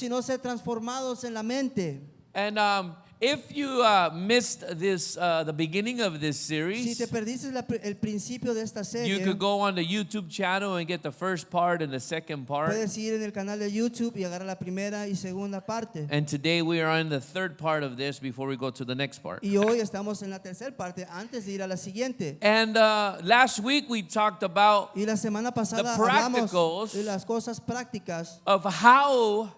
si no ser transformados en la mente. And if you missed this, the beginning of this Si series, te perdiste el principio de esta serie, you could go on the YouTube channel and get the first part and the second part. puedes ir en el canal de YouTube y agarrar la primera y segunda parte. And today we are on the third part of this before we go to the next part. Y hoy estamos en la tercera parte antes de ir a la siguiente. And last week we talked about Y la semana pasada The hablamos practicals de las cosas prácticas, of how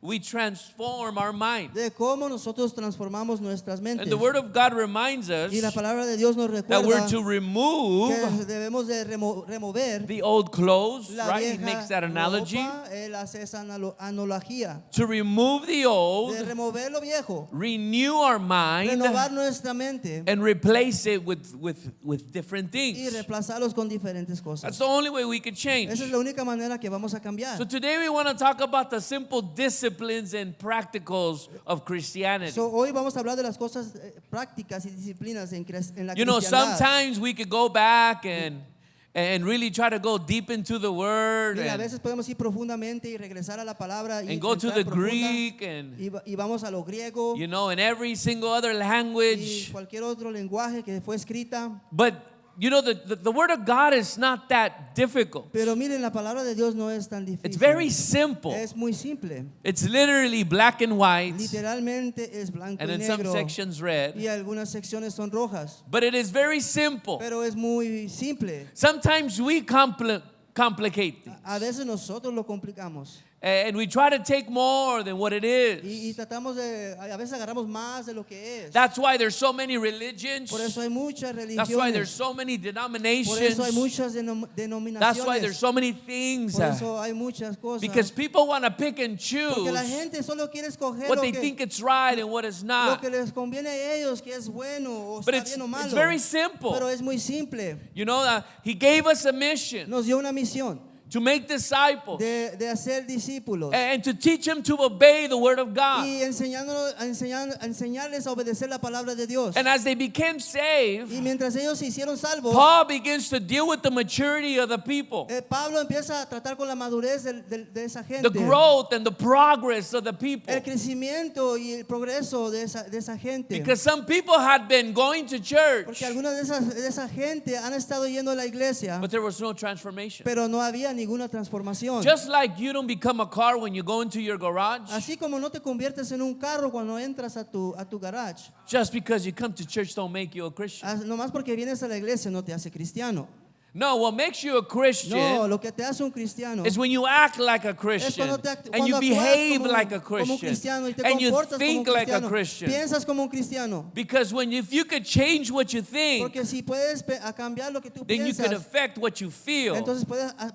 we transform our mind. de cómo nosotros transformamos nuestras mentes. And the Word of God reminds us Y la palabra de Dios nos that we're recuerda to remove que debemos de remover the old clothes, la right? He vieja makes that analogy. ropa. Él hace esa analogía To remove the de old, remover lo viejo, renew our mind, renovar nuestra mente and replace it with different y things. reemplazarlos con diferentes That's cosas. the only way we could change. Esa es la única manera que vamos a cambiar. So today we want to talk about the simple disciplines and practicals of Christianity. So, hoy vamos a hablar de las cosas prácticas y disciplinas en la You know, cristiandad. sometimes we could go back and really try to go deep into the Word Mira, a and veces podemos ir profundamente y regresar a la palabra y go to entrar the profunda, Greek and, y vamos a lo griego you know, in every single other y language. cualquier otro lenguaje que fue escrita. But, you know, the Word of God is not that difficult. Pero miren, la palabra de Dios no es tan difícil. It's very simple. Es muy simple. It's literally black and white, Literalmente es blanco and y in some negro. sections red. Y algunas secciones son rojas. But it is very simple. Pero es muy simple. Sometimes we complicate things. A veces nosotros lo complicamos. And we try to take more than what it is. Y tratamos de, a veces agarramos más de lo que es. That's why there's so many religions. Por eso hay muchas That's why there's religiones. so many Por denominations. eso hay muchas That's why there's denominaciones. so many things. Por eso hay muchas cosas. Because people want to pick and Porque la choose gente solo quiere escoger what lo they think it's right and what is lo not. que les conviene a ellos, que es bueno o But está bien o malo. it's very simple. Pero es muy simple. You know, He gave us a mission Nos dio una misión to make disciples de hacer discípulos and to teach them to obey the Word of God. y enseñarles a obedecer la palabra de Dios. And as they became saved, Y mientras ellos se hicieron salvos, Paul begins to deal with the maturity of the people, Pablo empieza a tratar con la madurez de esa gente, the growth and the progress of the people. el crecimiento y el progreso de esa gente. Because some people had been going to church, Porque algunas de esa gente han estado yendo a la iglesia, but there was no transformation. pero no había ninguna transformación. Just like you don't become a car when you go into your garage, Así como no te conviertes en un carro cuando entras a tu garage. just because you come to church don't make you a Christian. Nomás porque vienes a la iglesia no te hace cristiano. No, what makes you a No, Christian lo que te hace un cristiano is when you act like a es Christian cuando and you actúas behave como, like a como un Christian cristiano y te and you comportas como un think like a cristiano. Christian. Piensas como un cristiano. Because if you could change what you think, Porque si puedes cambiar lo que tú then you could piensas, affect what you feel entonces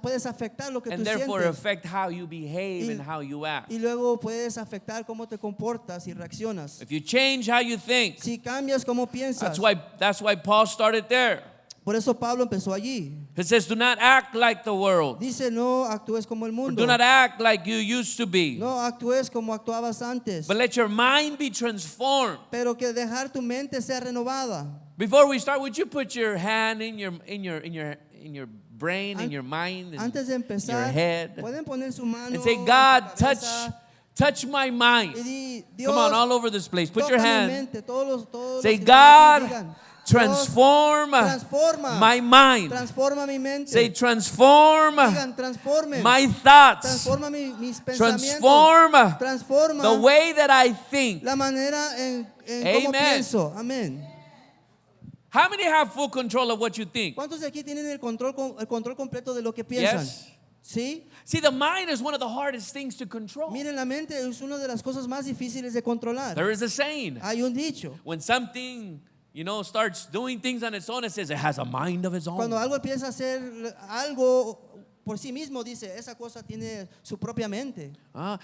puedes afectar lo que and tú therefore sientes. affect how you behave and how you act. Y luego puedes afectar cómo te comportas y reaccionas. If you change how you think, Si cambias cómo piensas. that's why Paul started there. Por eso Pablo empezó allí. He says, do not act like the world. Dice, no actúes como el Or mundo. do not act like you used to be. No actúes como actuabas antes. But let your mind be transformed. Pero que dejar tu mente sea renovada. Before we start, would you put your hand in your brain, in your mind, in Antes de your empezar, head, pueden poner su mano and say, en God, su cabeza touch my mind. y di, Dios, Come on, all over this place. Put toca your mi hand. mente. Todos Say, los que están God, aquí digan, transform Dios, transforma my mind. Transforma mi mente. Say, transform Digan, transforme. my thoughts. Transforma mis pensamientos. Transform Transforma the way that I think. la manera en cómo Amen. pienso. Amén. How many have full control of what you think? ¿Cuántos de aquí tienen el control completo de lo que piensan? Yes. ¿Sí? See, the mind is one of the hardest things to control. Miren, la mente es una de las cosas más difíciles de controlar. There is a saying. Hay un dicho. When something, starts doing things on its own, it says it has a mind of its own. Cuando algo empieza a hacer algo por sí mismo, dice, esa cosa tiene su propia mente.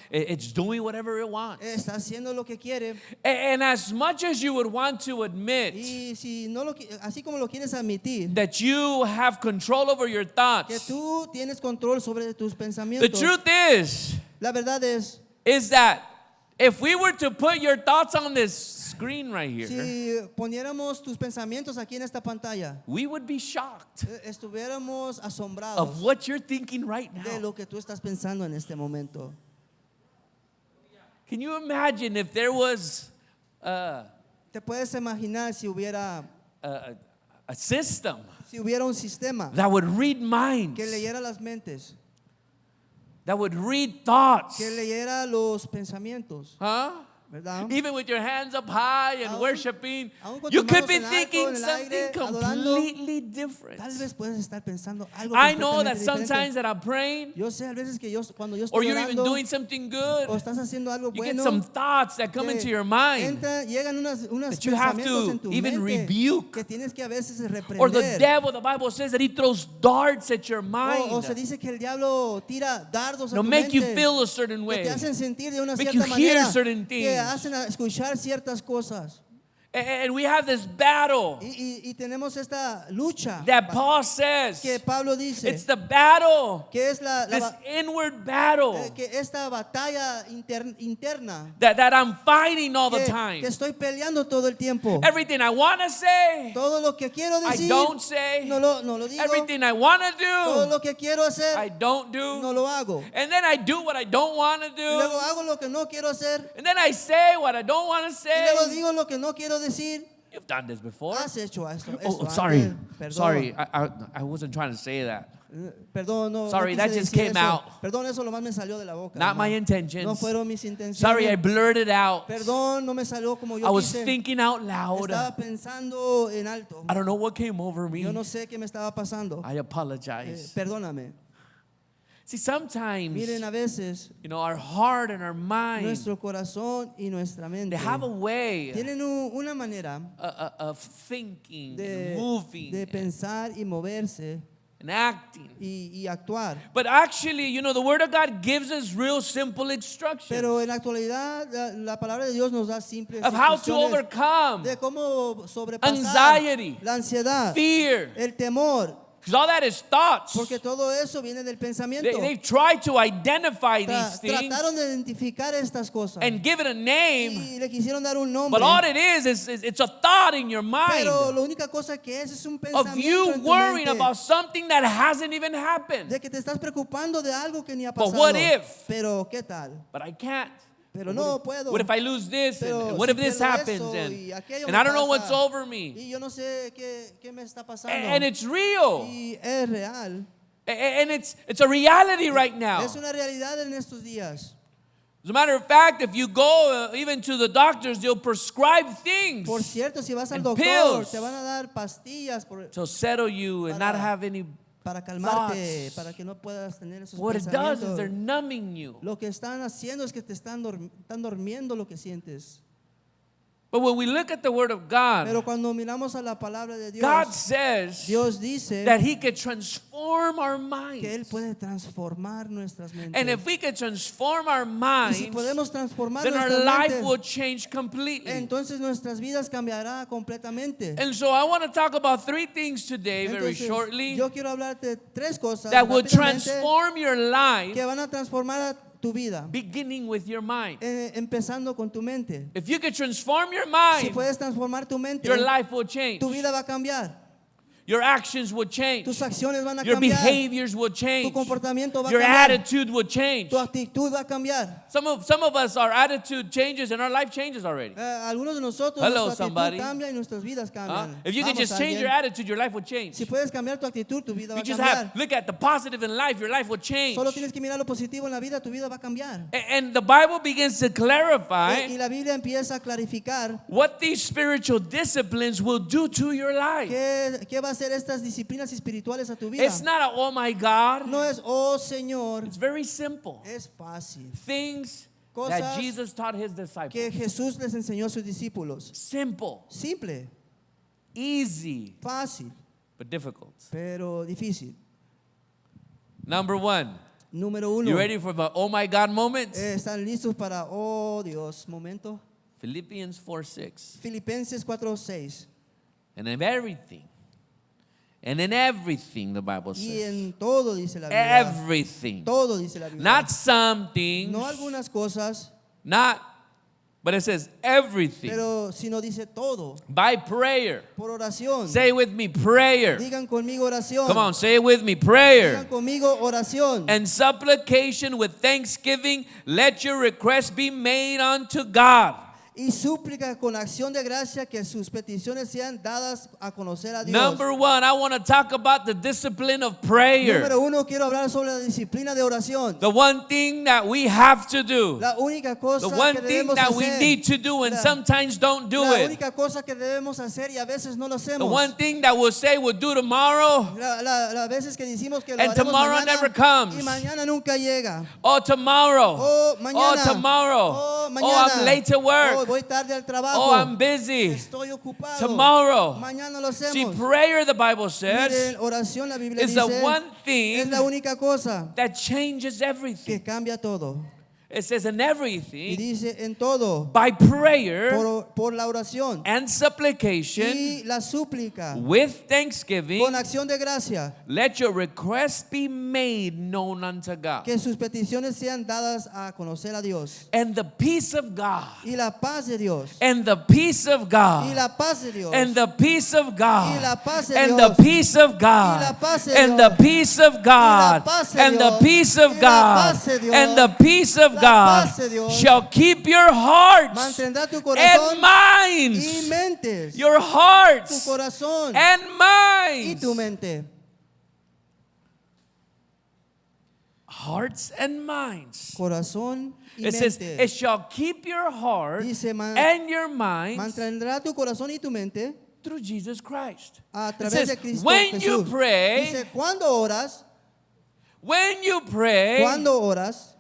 It's doing whatever it wants. Está haciendo lo que quiere. And as much as you would want to admit Y si no así como lo quieres admitir, that you have control over your que thoughts, tú tienes control sobre tus the pensamientos. truth is La verdad es, that if we were to put your thoughts on this screen right here, si poniéramos tus pensamientos aquí en esta pantalla, we would be shocked estuviéramos asombrados of what you're thinking right de now. lo que tú estás pensando en este momento. Can you imagine if there was Te puedes imaginar si hubiera a system un sistema that would read minds, que leyera las mentes, that would read thoughts, que leyera los pensamientos, huh? ¿verdad? Even with your hands up high and Aún- worshiping, aún con you tus could manos be en alto, thinking en el something aire, adorando. completely different. Tal vez puedes estar pensando algo I know that completamente sometimes diferente. that I'm praying, Yo sé a veces que cuando yo or estoy you're even orando doing something good, o estás haciendo algo you get bueno, some thoughts that come que into your mind, llegan unos that you have pensamientos to en tu even mente rebuke. que tienes que a veces Or the reprender. devil, the Bible says that he throws darts at your mind, O se dice que el diablo tira dardos a to tu make you mente feel a certain que way. te hacen sentir de una Make cierta you hear manera, certain que things. hacen a escuchar ciertas cosas. And we have this battle Y tenemos esta lucha that Paul says, que Pablo dice it's the battle, que es this inward battle que esta batalla interna that I'm fighting all the que time. estoy peleando todo el tiempo. Everything I want to say, Todo lo que quiero I decir don't say. no lo digo. Everything I want to Todo do, lo que quiero hacer I don't no do. lo hago. And then I do what I don't want to Y luego do. hago lo que no quiero hacer. And then I say what I don't want to Y luego say. digo lo que no quiero decir. You've done this before. Has hecho esto. Oh, antes. sorry. Perdón. Sorry. I wasn't trying to say that. Perdón, no. Sorry, no quise that just decir came eso. out. Perdón, eso nomás me salió de la boca. Not my No intentions. fueron mis intenciones. Sorry, I blurted out. Perdón, no me salió como yo I was quise. thinking out loud. Estaba pensando en alto. I don't know what came over me. Yo no sé qué me estaba pasando. I apologize. Perdóname. See, sometimes, Miren, a veces our heart and our mind, nuestro corazón y nuestra mente they have a way tienen una manera of thinking, de, and moving, de pensar y moverse and acting. y actuar. But actually, the Word of God gives us real simple instructions Pero en la actualidad la palabra de Dios nos da simples of how to instrucciones overcome de cómo sobrepasar anxiety, la ansiedad, fear, el temor, because all that is thoughts. porque todo eso viene del pensamiento. They've tried to identify these things Trataron de identificar estas cosas and give it a name, y le quisieron dar un nombre. but all it is it's a thought in your mind Pero la única cosa que es un of pensamiento you en tu worrying mente about something that hasn't even happened. de que te estás preocupando de algo que ni ha But pasado. what if? Pero qué tal? But I can't. Pero no puedo. What if I lose this? Pero And what si if this pierdo happens? eso And, y aquello and me I don't know pasa, what's over me. Y yo no sé qué me está pasando. And it's real. Y es real. And it's a reality right now. Es una realidad en estos días. As a matter of fact, if you go even to the doctors, they'll prescribe things Por cierto, si vas al and doctor, pills te van a dar pastillas to settle you and not have any. para calmarte, thoughts. para que no puedas tener esos What it does is pensamientos. they're numbing you. Lo que están haciendo es que te están durmiendo lo que sientes. But when we look at the Word of God, Pero cuando miramos a la palabra de Dios, God says Dios dice that He can transform our que Él minds. puede transformar nuestras mentes. And if we can transform our Y minds, si podemos transformar then our nuestras life mentes, will change completely. entonces nuestras vidas cambiarán completamente. And so I want to talk about three things today very Entonces, shortly yo quiero hablarte de tres cosas that will rápidamente transform your life, que van a transformar a tu vida, beginning with your mind. empezando con tu mente. If you can transform your Si mind, puedes transformar tu mente, your life will change. tu vida va a cambiar. Your actions will change. Tus acciones van a Your cambiar. behaviors will Tu change. comportamiento va a Your cambiar. attitude will change. Tu actitud va a cambiar. Some of us, our attitude changes and our life changes already. Algunos de nosotros, Hello, nuestra actitud somebody. cambia y nuestras vidas cambian. If you can Vamos, just change alguien. your attitude, your life will change. Si puedes cambiar tu actitud, tu vida va You a just cambiar. look at the positive in life, your life will change. Solo tienes que mirar lo positivo en la vida, tu vida va a cambiar. And the Bible begins to Y clarify la Biblia empieza a clarificar what these spiritual disciplines will do to your life. qué va a hacer estas disciplinas espirituales a tu vida. It's not a, oh my God. No es, oh Señor, It's very simple. es fácil. Things Cosas that Jesus taught his disciples. Que Jesús les enseñó a sus discípulos. Simple, Simple, easy, fácil, but difficult. pero difícil. Number one, Número uno. you ready for the oh my God moment? ¿Están listos para, oh Dios, momento? Philippians 4:6. Filipenses 4:6. And in everything, the Bible Y says. en todo dice la Biblia. Everything. Todo dice la Biblia. Not some things. No algunas cosas, Not But it says everything pero si no dice todo, by prayer. por oración. Say it with me, prayer. Digan conmigo oración. Come on, say it with me, prayer. Digan conmigo oración. And supplication with thanksgiving, let your requests be made unto God. Y súplica con acción de gracia que sus peticiones sean dadas a conocer a Dios. Number one, I want to talk about the discipline of prayer. Número uno, quiero hablar sobre la disciplina de oración. The one thing that we have to do. La única cosa The one que thing debemos that we hacer. need to do and La- sometimes don't do La it. única cosa que debemos hacer y a veces no lo hacemos. The one thing that we'll say we'll do tomorrow. Las veces que decimos que lo And haremos tomorrow mañana, never comes. y mañana nunca llega. Oh, tomorrow. Oh, mañana. Oh, tomorrow. Oh, Oh, mañana. I'm late to Oh, work. voy tarde al trabajo. Oh, I'm busy. Estoy ocupado. Tomorrow. Mañana lo See, hacemos. prayer, the Bible says, Miren, oración, la Biblia is the dice, one es thing la única cosa that changes everything. que cambia todo. It says in Y everything, dice en todo, by prayer por la oración and supplication y la súplica, with thanksgiving, con acción de gracia, let your requests be made known unto God. que sus peticiones sean dadas a conocer a Dios. And the peace of God, Y la paz de Dios. and the peace of Y God, la paz de Dios. and the peace of Y God, la paz de and Dios. the peace of Y la God, paz de and the Dios. peace of God, paz de and the Dios. peace of Y la God, paz de Dios. and the peace of La God paz de Dios. shall keep your hearts Mantendrá tu and corazón y minds, mentes. your Tu hearts corazón and y minds, tu mente. hearts and minds. Corazón y It says, mente. it shall keep your heart Dice, and your minds mantendrá tu corazón y tu mente through Jesus Christ. a It través says, de Cristo when you Jesús. pray, Dice, cuando oras, cuando oras,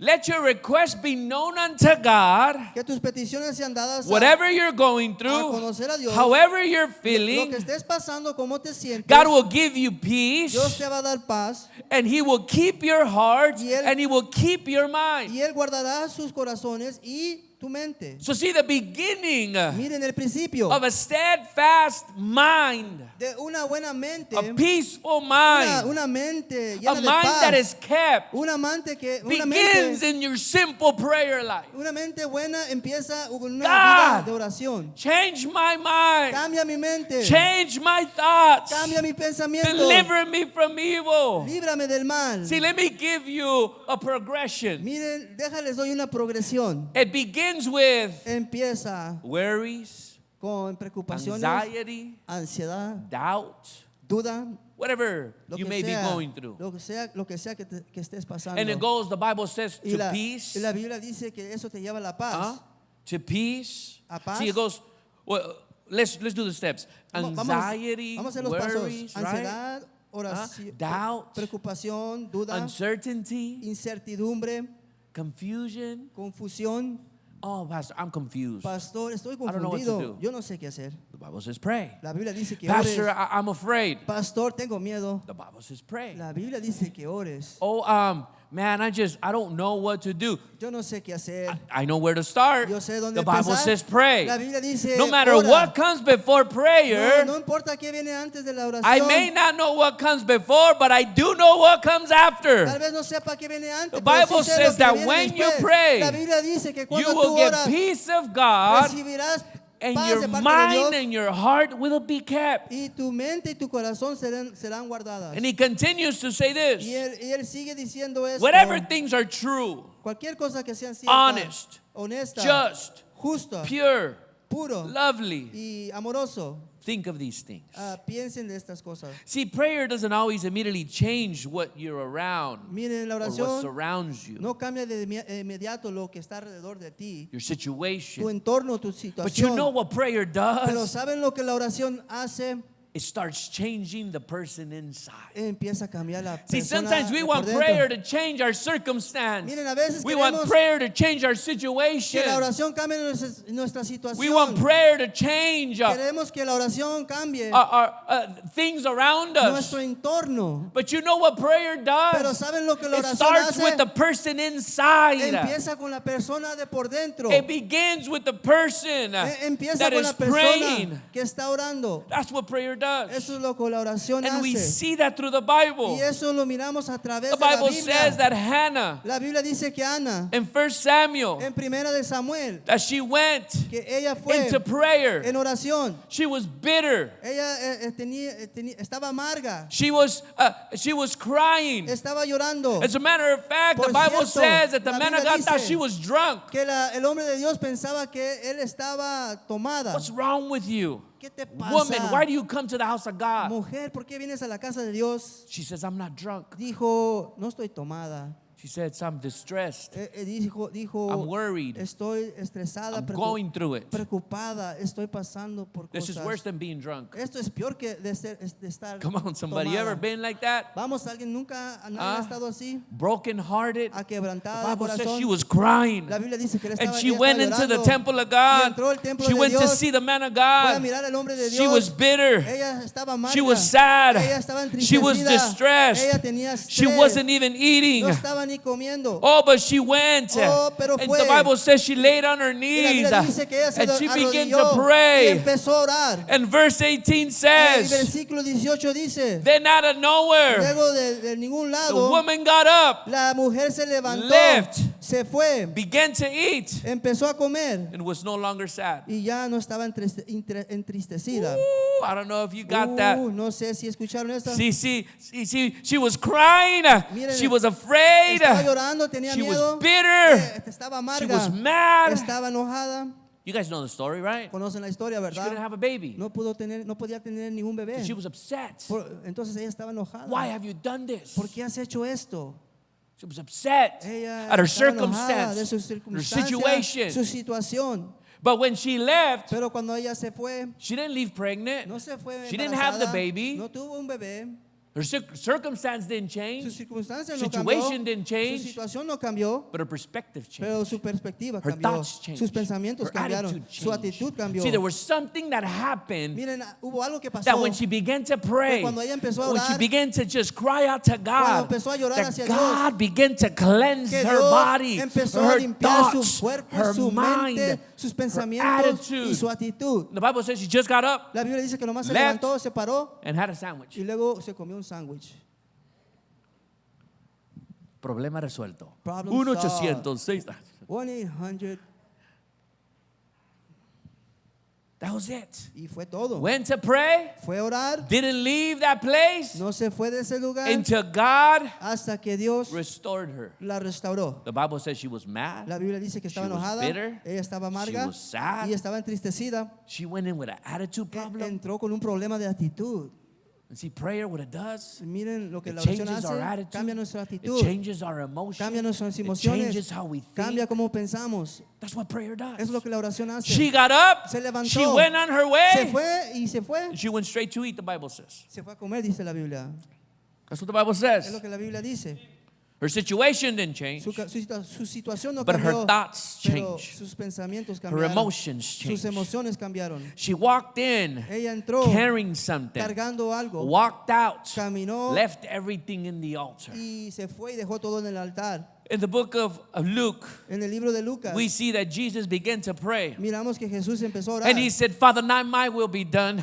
let your request be known unto God. que tus peticiones sean dadas Whatever you're going a through, conocer a Dios, however you're lo feeling, que estés pasando, cómo te sientes, God will give you Dios peace, te va a dar paz and He will keep your heart, Y Él- and He will keep your mind. y Él guardará sus corazones y tu mente. So see the beginning Miren el principio of a steadfast mind, de una buena mente, a peaceful mind, una mente a llena de mind that paz, is kept, una mente begins in your simple prayer life. una mente buena empieza con una God. vida de oración. Change my mind, Cambia mi mente, change my thoughts, cambia mi pensamiento, deliver me from evil. líbrame del mal. See, let me give you a progression. Miren, déjales doy una progresión. It begins with Empieza worries, con preocupaciones, anxiety, ansiedad, doubt, duda, whatever lo you que may be sea, going through. lo que sea que estés pasando. And it goes, the Bible says, y to la, peace. y la Biblia dice que eso te lleva a la paz. To peace. A paz. See, it goes, well, let's do the steps. Vamos- Anxiety, vamos a hacer los worries, pasos. right? Ansiedad, oración, Doubt, preocupación, duda, uncertainty, incertidumbre, confusion. confusión. Oh, Pastor, I'm confused. Pastor, estoy I don't know what to confundido. do. Yo no sé qué hacer. The Bible says pray. La Biblia dice que Pastor, ores. I'm afraid. Pastor, tengo miedo. The Bible says pray. La Biblia dice que ores. Oh, man, I don't know what to do. Yo no sé qué hacer. I know where to start. Yo sé dónde The Bible empezar. says pray. La Biblia dice No matter ora. what comes before prayer, No importa qué viene antes de la oración. I may not know what comes before, but I do know what comes after. Tal vez no sepa qué viene antes. The pero Bible sí sé lo says que that viene when you después. pray, La Biblia dice que cuando You tú will get oras, peace of God, recibirás and paz your de parte de mind Dios, and your heart will be kept. y tu mente y tu corazón serán guardadas. And he continues to say Y this. él sigue diciendo esto. Whatever things are true, Cualquier cosa que sean ciertas, honest, honesta, just, justa, pure, puro lovely, y amoroso, think of these things. piensen de estas cosas. See, prayer doesn't always immediately change what you're around Miren, la or what oración surrounds you, no cambia de inmediato lo que está alrededor de ti, your tu situation. entorno, tu But you situación. know what prayer Pero does? ¿saben lo que la oración hace? It starts changing the person inside. Empieza a cambiar la See, persona sometimes we por want dentro. prayer to change our circumstance. Miren, a veces We want queremos prayer to change our que situation. la oración cambie nuestra situación. We want prayer to change Queremos que la oración cambie things around us. nuestro entorno. But you know what prayer Pero does? ¿saben lo que la It oración starts hace? with the person inside. Empieza con la persona de por dentro. It begins with the person Empieza that con is la persona praying. que está orando. That's what prayer does. Eso es lo que la oración And we hace. see that through the Bible. Y eso lo miramos a través The de la Bible says Biblia. that Hannah La Biblia dice que Ana, in 1 Samuel, en primera de Samuel, that she went que ella fue into prayer. en oración. She was bitter. Ella estaba amarga, She was crying. estaba llorando. As a matter of fact, the Por Bible cierto, says that the la man of Biblia God thought dice she was drunk. Que el hombre de Dios pensaba que él estaba tomada. What's wrong with you? ¿Qué te pasa? Woman, why do you come to the house of God? Mujer, ¿por qué vienes a la casa de Dios? She says, I'm not drunk. Dijo, no estoy tomada. She said, I'm distressed. Dijo, I'm worried. estoy estresada, I'm going through it. preocupada, estoy pasando por This is cosas. worse than being drunk. Esto es peor que de estar Come on, somebody. You tomada. ever been like that? Vamos, alguien nunca nadie Ah. ha estado así, Broken hearted. The quebrantada de Bible says corazón. she was crying. La Biblia dice que él And estaba, she ella went estaba into the llorando. temple of Y God. entró al templo She de went to Dios. see the man of Fue a God. mirar al hombre de Dios. She was bitter. Ella estaba amarga. She was sad. Ella estaba She was entristecida. distressed. Ella tenía She estrés. wasn't even eating. No estaba ni comiendo. Oh, but she went. Oh, pero And fue. the Bible says she laid on her Y la knees Biblia dice que ella se and she began arrodilló to y pray. empezó a orar. And verse 18 El says, versículo 18 dice, then out of nowhere, luego de ningún the lado, woman got up, la mujer se levantó, left, se fue, began to eat, empezó a comer and was no longer sad. y ya no estaba entristecida. Ooh, I don't know if you got that. No sé si escucharon esto. She was crying. Miren, She was afraid. Estaba llorando, tenía She miedo. was bitter. Estaba She amarga. was mad. Estaba enojada. You guys know the story, right? Conocen la historia, She couldn't ¿verdad? have a baby. No podía tener ningún bebé. She was upset. Entonces ella estaba enojada. Why have you done this? ¿Por qué has hecho esto? She was upset Ella at her estaba enojada de circumstance, su her circunstancia, situation. su situación. But when she left, Pero cuando ella se fue, she didn't leave pregnant. no se fue She didn't have the embarazada, baby. no tuvo un bebé. Her circumstance didn't Su change, circunstancia no cambió. situation didn't Su change, situación no cambió. but her perspective changed. Pero su perspectiva Her cambió. thoughts changed. Sus pensamientos Her cambiaron. attitude Su changed. actitud cambió. See, there was something that happened Miren, hubo algo que pasó. that when she began to pray, cuando ella empezó a when she orar, began to just cry out to God, empezó a llorar that hacia God began to cleanse que her Dios body, empezó a her limpiar su thoughts, cuerpo, her su mind, mente, sus her pensamientos y attitude. su actitud. The Bible says she just got up La Biblia dice que nomás se Left. levantó, se paró and had a sandwich. y luego se comió un sándwich. Problema resuelto. Problem 1-800-6. 1-800 That was it. y fue todo. Went to pray, Fue a orar, didn't leave that place no se fue de ese lugar until God hasta que Dios restored her. la restauró. The Bible says she was mad. La Biblia dice que estaba She was enojada, bitter. ella estaba She amarga was sad. y estaba entristecida. She went in with an attitude problem. Entró con un problema de actitud. And see, prayer, what it does, Miren lo que it la oración changes our hace, cambia attitude, nuestra it actitud, changes our emotions, cambia nuestras it emociones, changes how we think. cambia cómo pensamos. That's what prayer does. Es lo que la oración hace. She got up, Se levantó, she went on her se way, fue y se fue. she went straight to eat, the Bible says. Se fue a comer, dice la Biblia. That's what the Bible Es lo says. que la Biblia dice. Her situation didn't change, Su situación no but her cambió, thoughts pero changed. sus pensamientos Her cambiaron. emotions Sus changed. emociones cambiaron. She walked in Ella entró carrying something, cargando algo, walked out, caminó left everything in the altar. y se fue y dejó todo en el altar. In the book of Luke, En el libro de Lucas we see that Jesus began to pray. miramos que Jesús empezó a orar. And he said, Father, not my will be done,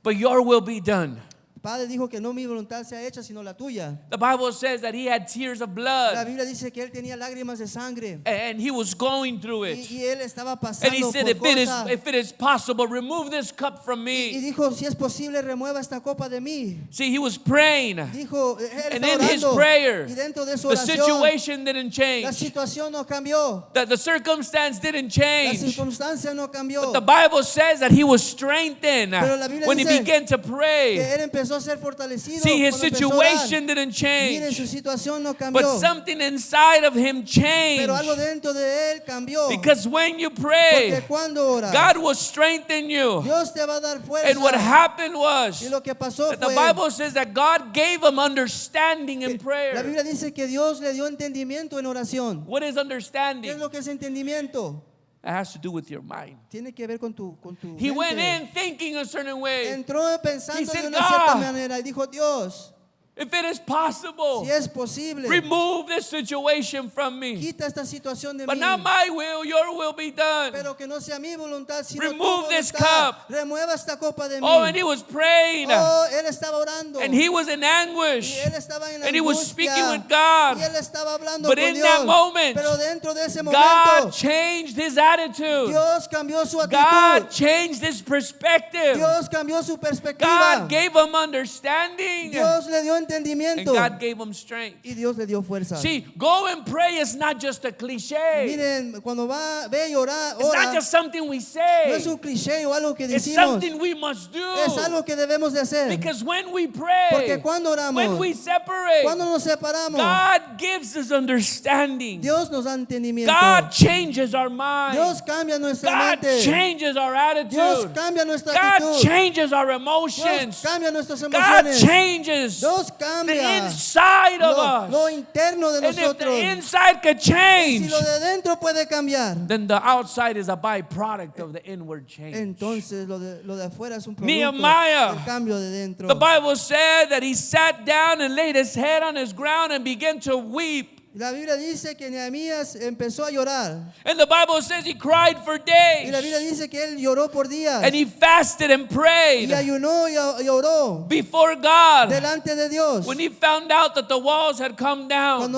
but your will be done. Padre dijo que no mi voluntad sea hecha sino la tuya. The Bible says that he had tears of La blood Biblia dice que él tenía lágrimas de sangre and he was going through y, it. y él estaba And he pasando said, por cosas. if it is possible, remove this cup from Y me. dijo, si es posible, remueva esta copa de mí. See, he was praying. Dijo, él And estaba in his orando. prayer, Y dentro de su the oración, situation didn't la change. situación no cambió. The circumstance didn't La change. circunstancia no cambió. The Bible says that he was strengthened Pero la Biblia when he dice began to Que pray. él empezó a ser fortalecido. See, his cuando empezó a orar. situation didn't Miren, change, su situación no cambió. but something inside of him changed. Pero algo dentro de él cambió. Because when you Porque pray, cuando oras, God will strengthen you. Dios te va a dar fuerza. And what happened was Y lo que pasó that the fue Bible says that God gave him understanding in La prayer. Biblia dice que Dios le dio entendimiento en oración. What is ¿Qué es understanding? lo que es entendimiento? It has to do with your mind. Tiene que ver con tu He mente. went in thinking a certain way. Entró pensando He said, de una cierta "God." manera y dijo, Dios, If it is possible, Si es posible, remove this situation from me. quita esta situación de But mí. not my will, your will be done. Pero que no sea mi voluntad, sino Remove tu this voluntad. cup. Remueva esta copa de mí. Oh, and he was praying. Oh, él estaba orando. And he was in Y anguish. él estaba en And he was angustia. speaking with God. Y él estaba hablando But con in Dios. that moment, Pero dentro de ese God momento, changed his attitude. Dios cambió su God actitud. changed his perspective. Dios cambió su perspectiva. God gave him understanding. Dios le dio And entendimiento. God gave him strength. Y Dios le dio fuerza. See, go and pray is not just a cliche. Miren, cuando ve y ora, It's not ora, just something we no say. es un cliché o algo que It's decimos. something we must do. Es algo que debemos de hacer. Because when we pray, Porque cuando oramos, when we separate, cuando nos separamos, God gives us understanding. Dios nos da entendimiento. God changes our mind. Dios cambia nuestra God mente. changes our Dios attitude. cambia nuestra God actitud. changes our Dios emotions. cambia nuestras God emociones. changes Dios the cambia inside of lo us. interno de And if the nosotros. inside could Si change, lo de dentro puede cambiar, then the outside is a byproduct of the inward change. entonces lo de afuera es un producto Nehemiah, del cambio de dentro. The Bible said that he sat down and laid his head on his ground and began to weep. La Biblia dice que Nehemías empezó a llorar. And the Bible says he cried for Y la Biblia days. dice que él lloró por días. And he fasted and prayed Y ayunó y oró before God. delante de Dios. When he found out that the walls had come down,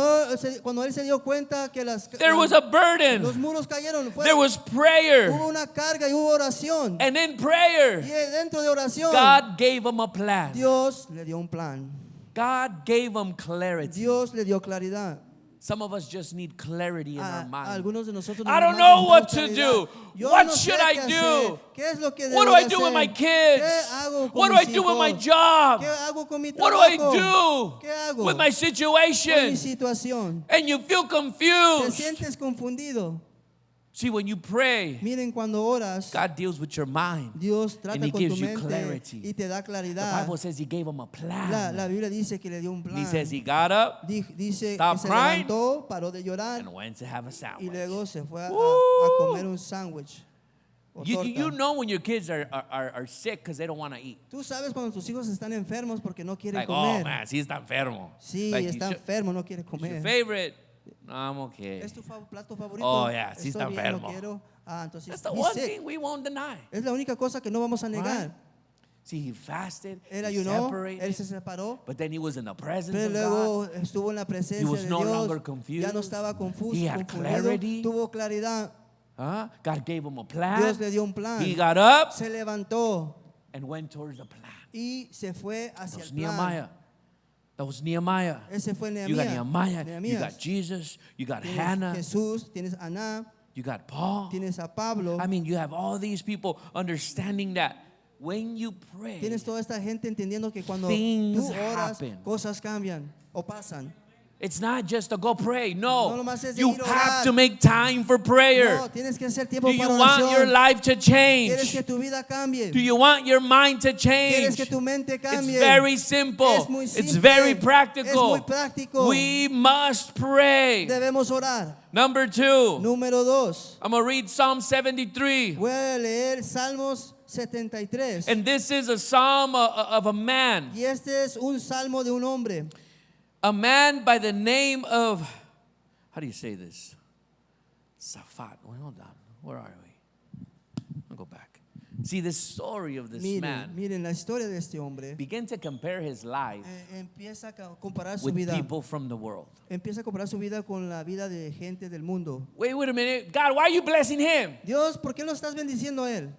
Cuando él se dio cuenta que there was a los burden, muros cayeron, there was prayer. hubo una carga y hubo oración. And in prayer, Y dentro de oración, God gave him a plan. Dios le dio un plan. God gave him clarity. Dios le dio claridad. Some of us just need clarity in our A mind. algunos de nosotros I don't necesitamos know what to claridad. do. Yo What no sé should qué I do? hacer. ¿Qué es lo que What do debo I de do with hacer? my kids? ¿Qué hago con What do I mis do with my hijos? job? ¿Qué hago con mi What do I trabajo? ¿Qué do hago with my con mi situation? situación? And you feel Te confused. sientes confundido. See, when you pray, Miren, cuando oras, God deals with your mind. Dios And trata He con tu gives you mente clarity. y te da The claridad. Bible says He gave him a La plan. Biblia dice que le dio un plan. He says he got up Dice Stop que se crying. levantó, paró de llorar and went to have a y sandwich. luego se fue a Woo! comer un sándwich. o You torta. know when your kids are sick because they don't want to eat. Tú sabes cuando tus hijos están enfermos porque no quieren Like, oh comer. man, sí está enfermo. Sí, Like, está enfermo, no quiere it's your comer. favorite. No, I'm okay. ¿Es tu plato favorito? Oh, yeah, sí Estoy está bien, enfermo. lo quiero. Entonces, That's the he's one sick. thing we won't deny. Es la única cosa que no vamos a negar. Right? See, he fasted, Él he ayunó, separated, él se separó, but then he was in the presence pero of luego God. estuvo en la presencia He was de no Dios. longer confused. Ya no estaba confuso, He had confundido, clarity. tuvo claridad. God gave him a plan. Dios le dio un plan. He got up Se levantó and went towards the plan. y se fue That hacia was el plan. Nehemiah. That was Nehemiah. Ese fue You got Nehemías. Nehemiah. You got Jesus. You got Tienes Hannah. Jesús, tienes a Ana, You got Paul. tienes a Pablo. I mean, you have all these people understanding that when you pray, Tienes toda esta gente entendiendo que cuando Things tú oras, happen. cosas cambian o pasan. it's not just to go pray. No, No nomás es de you ir a have orar. to make time for prayer. No, tienes que hacer tiempo Do you para want your oración. life to Quieres change? que tu vida cambie. Do you want your mind to Quieres change? que tu mente It's cambie. very simple. Es muy It's simple. very Es practical. muy práctico. We must pray. Debemos orar. Number 2, Número 2. I'm going to read Psalm 73. Voy a leer Salmos 73. And this is a psalm of a man. Y este es un salmo de un hombre. A man by the name of, how do you say this? Safat. Wait, hold on. Where are we? I'll go back. See, the story of this man Miren, la historia de este hombre began to compare his life empieza a comparar su with vida. people from the world. Empieza a comparar su vida con la vida de gente del mundo. Wait a minute. God, why are you blessing him? Dios, ¿por qué lo estás bendiciendo a él?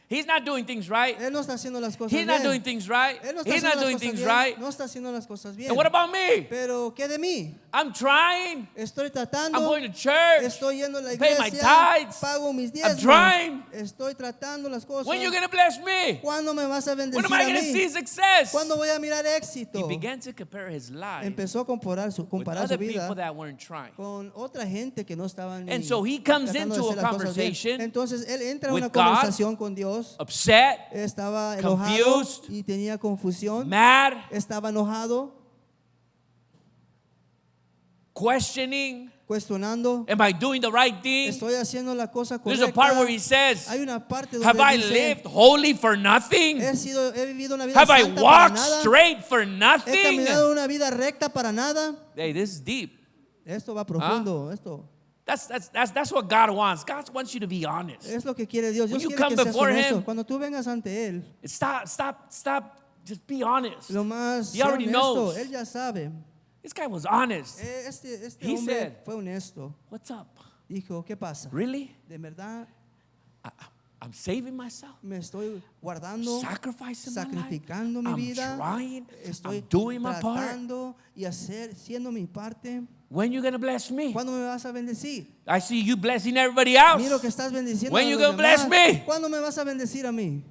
He's not doing things right. Él no está haciendo las cosas He's not bien. doing things right. Él no está He's haciendo not las doing cosas things bien. right. No está haciendo las cosas bien. And what about me? Pero ¿qué de mí? I'm trying. Estoy tratando. I'm going to church. Estoy yendo a la pay my iglesia. tithes. Pago mis I'm diezmos. trying. Estoy tratando las cosas. When you going to bless me? ¿Cuándo me vas a When bendecir am I a going to see mí? success? ¿Cuándo voy a mirar He éxito? began to compare his life Empezó a comparar with comparar other su vida people that weren't trying. con otra gente que no estaban And so he comes tratando de into hacer a las cosas bien. conversation Entonces él entra a with una God, conversación con Dios. Upset, Estaba enojado confused, y tenía confusión. mad, Estaba enojado, questioning. cuestionando, Am I doing the right thing? estoy haciendo la cosa There's a part where correcta. he says, Hay una parte have donde I dice, lived holy for nothing? he vivido una vida Have I santa para walked nada, straight for he nothing? caminado una vida recta para nada. Hey, this is deep. Esto va profundo, esto That's what God wants. God wants you to be honest. es lo que quiere Dios. When Dios you quiere come que seas before honesto. Him, Cuando tú vengas ante Él, Stop. Just be honest. lo más He already honesto, knows. Él ya sabe. This guy was honest. Este He hombre said, fue honesto. What's up? Dijo, ¿qué pasa? Really? De verdad I'm saving myself, me estoy guardando, sacrificing my life. sacrificando mi I'm vida, trying. estoy I'm doing my part. tratando y siendo mi parte. When you gonna bless me? ¿Cuándo me vas a bendecir? I see you blessing everybody else. Miro que estás bendiciendo When a you los gonna bless demás. me? ¿Cuándo me vas a bendecir a mí?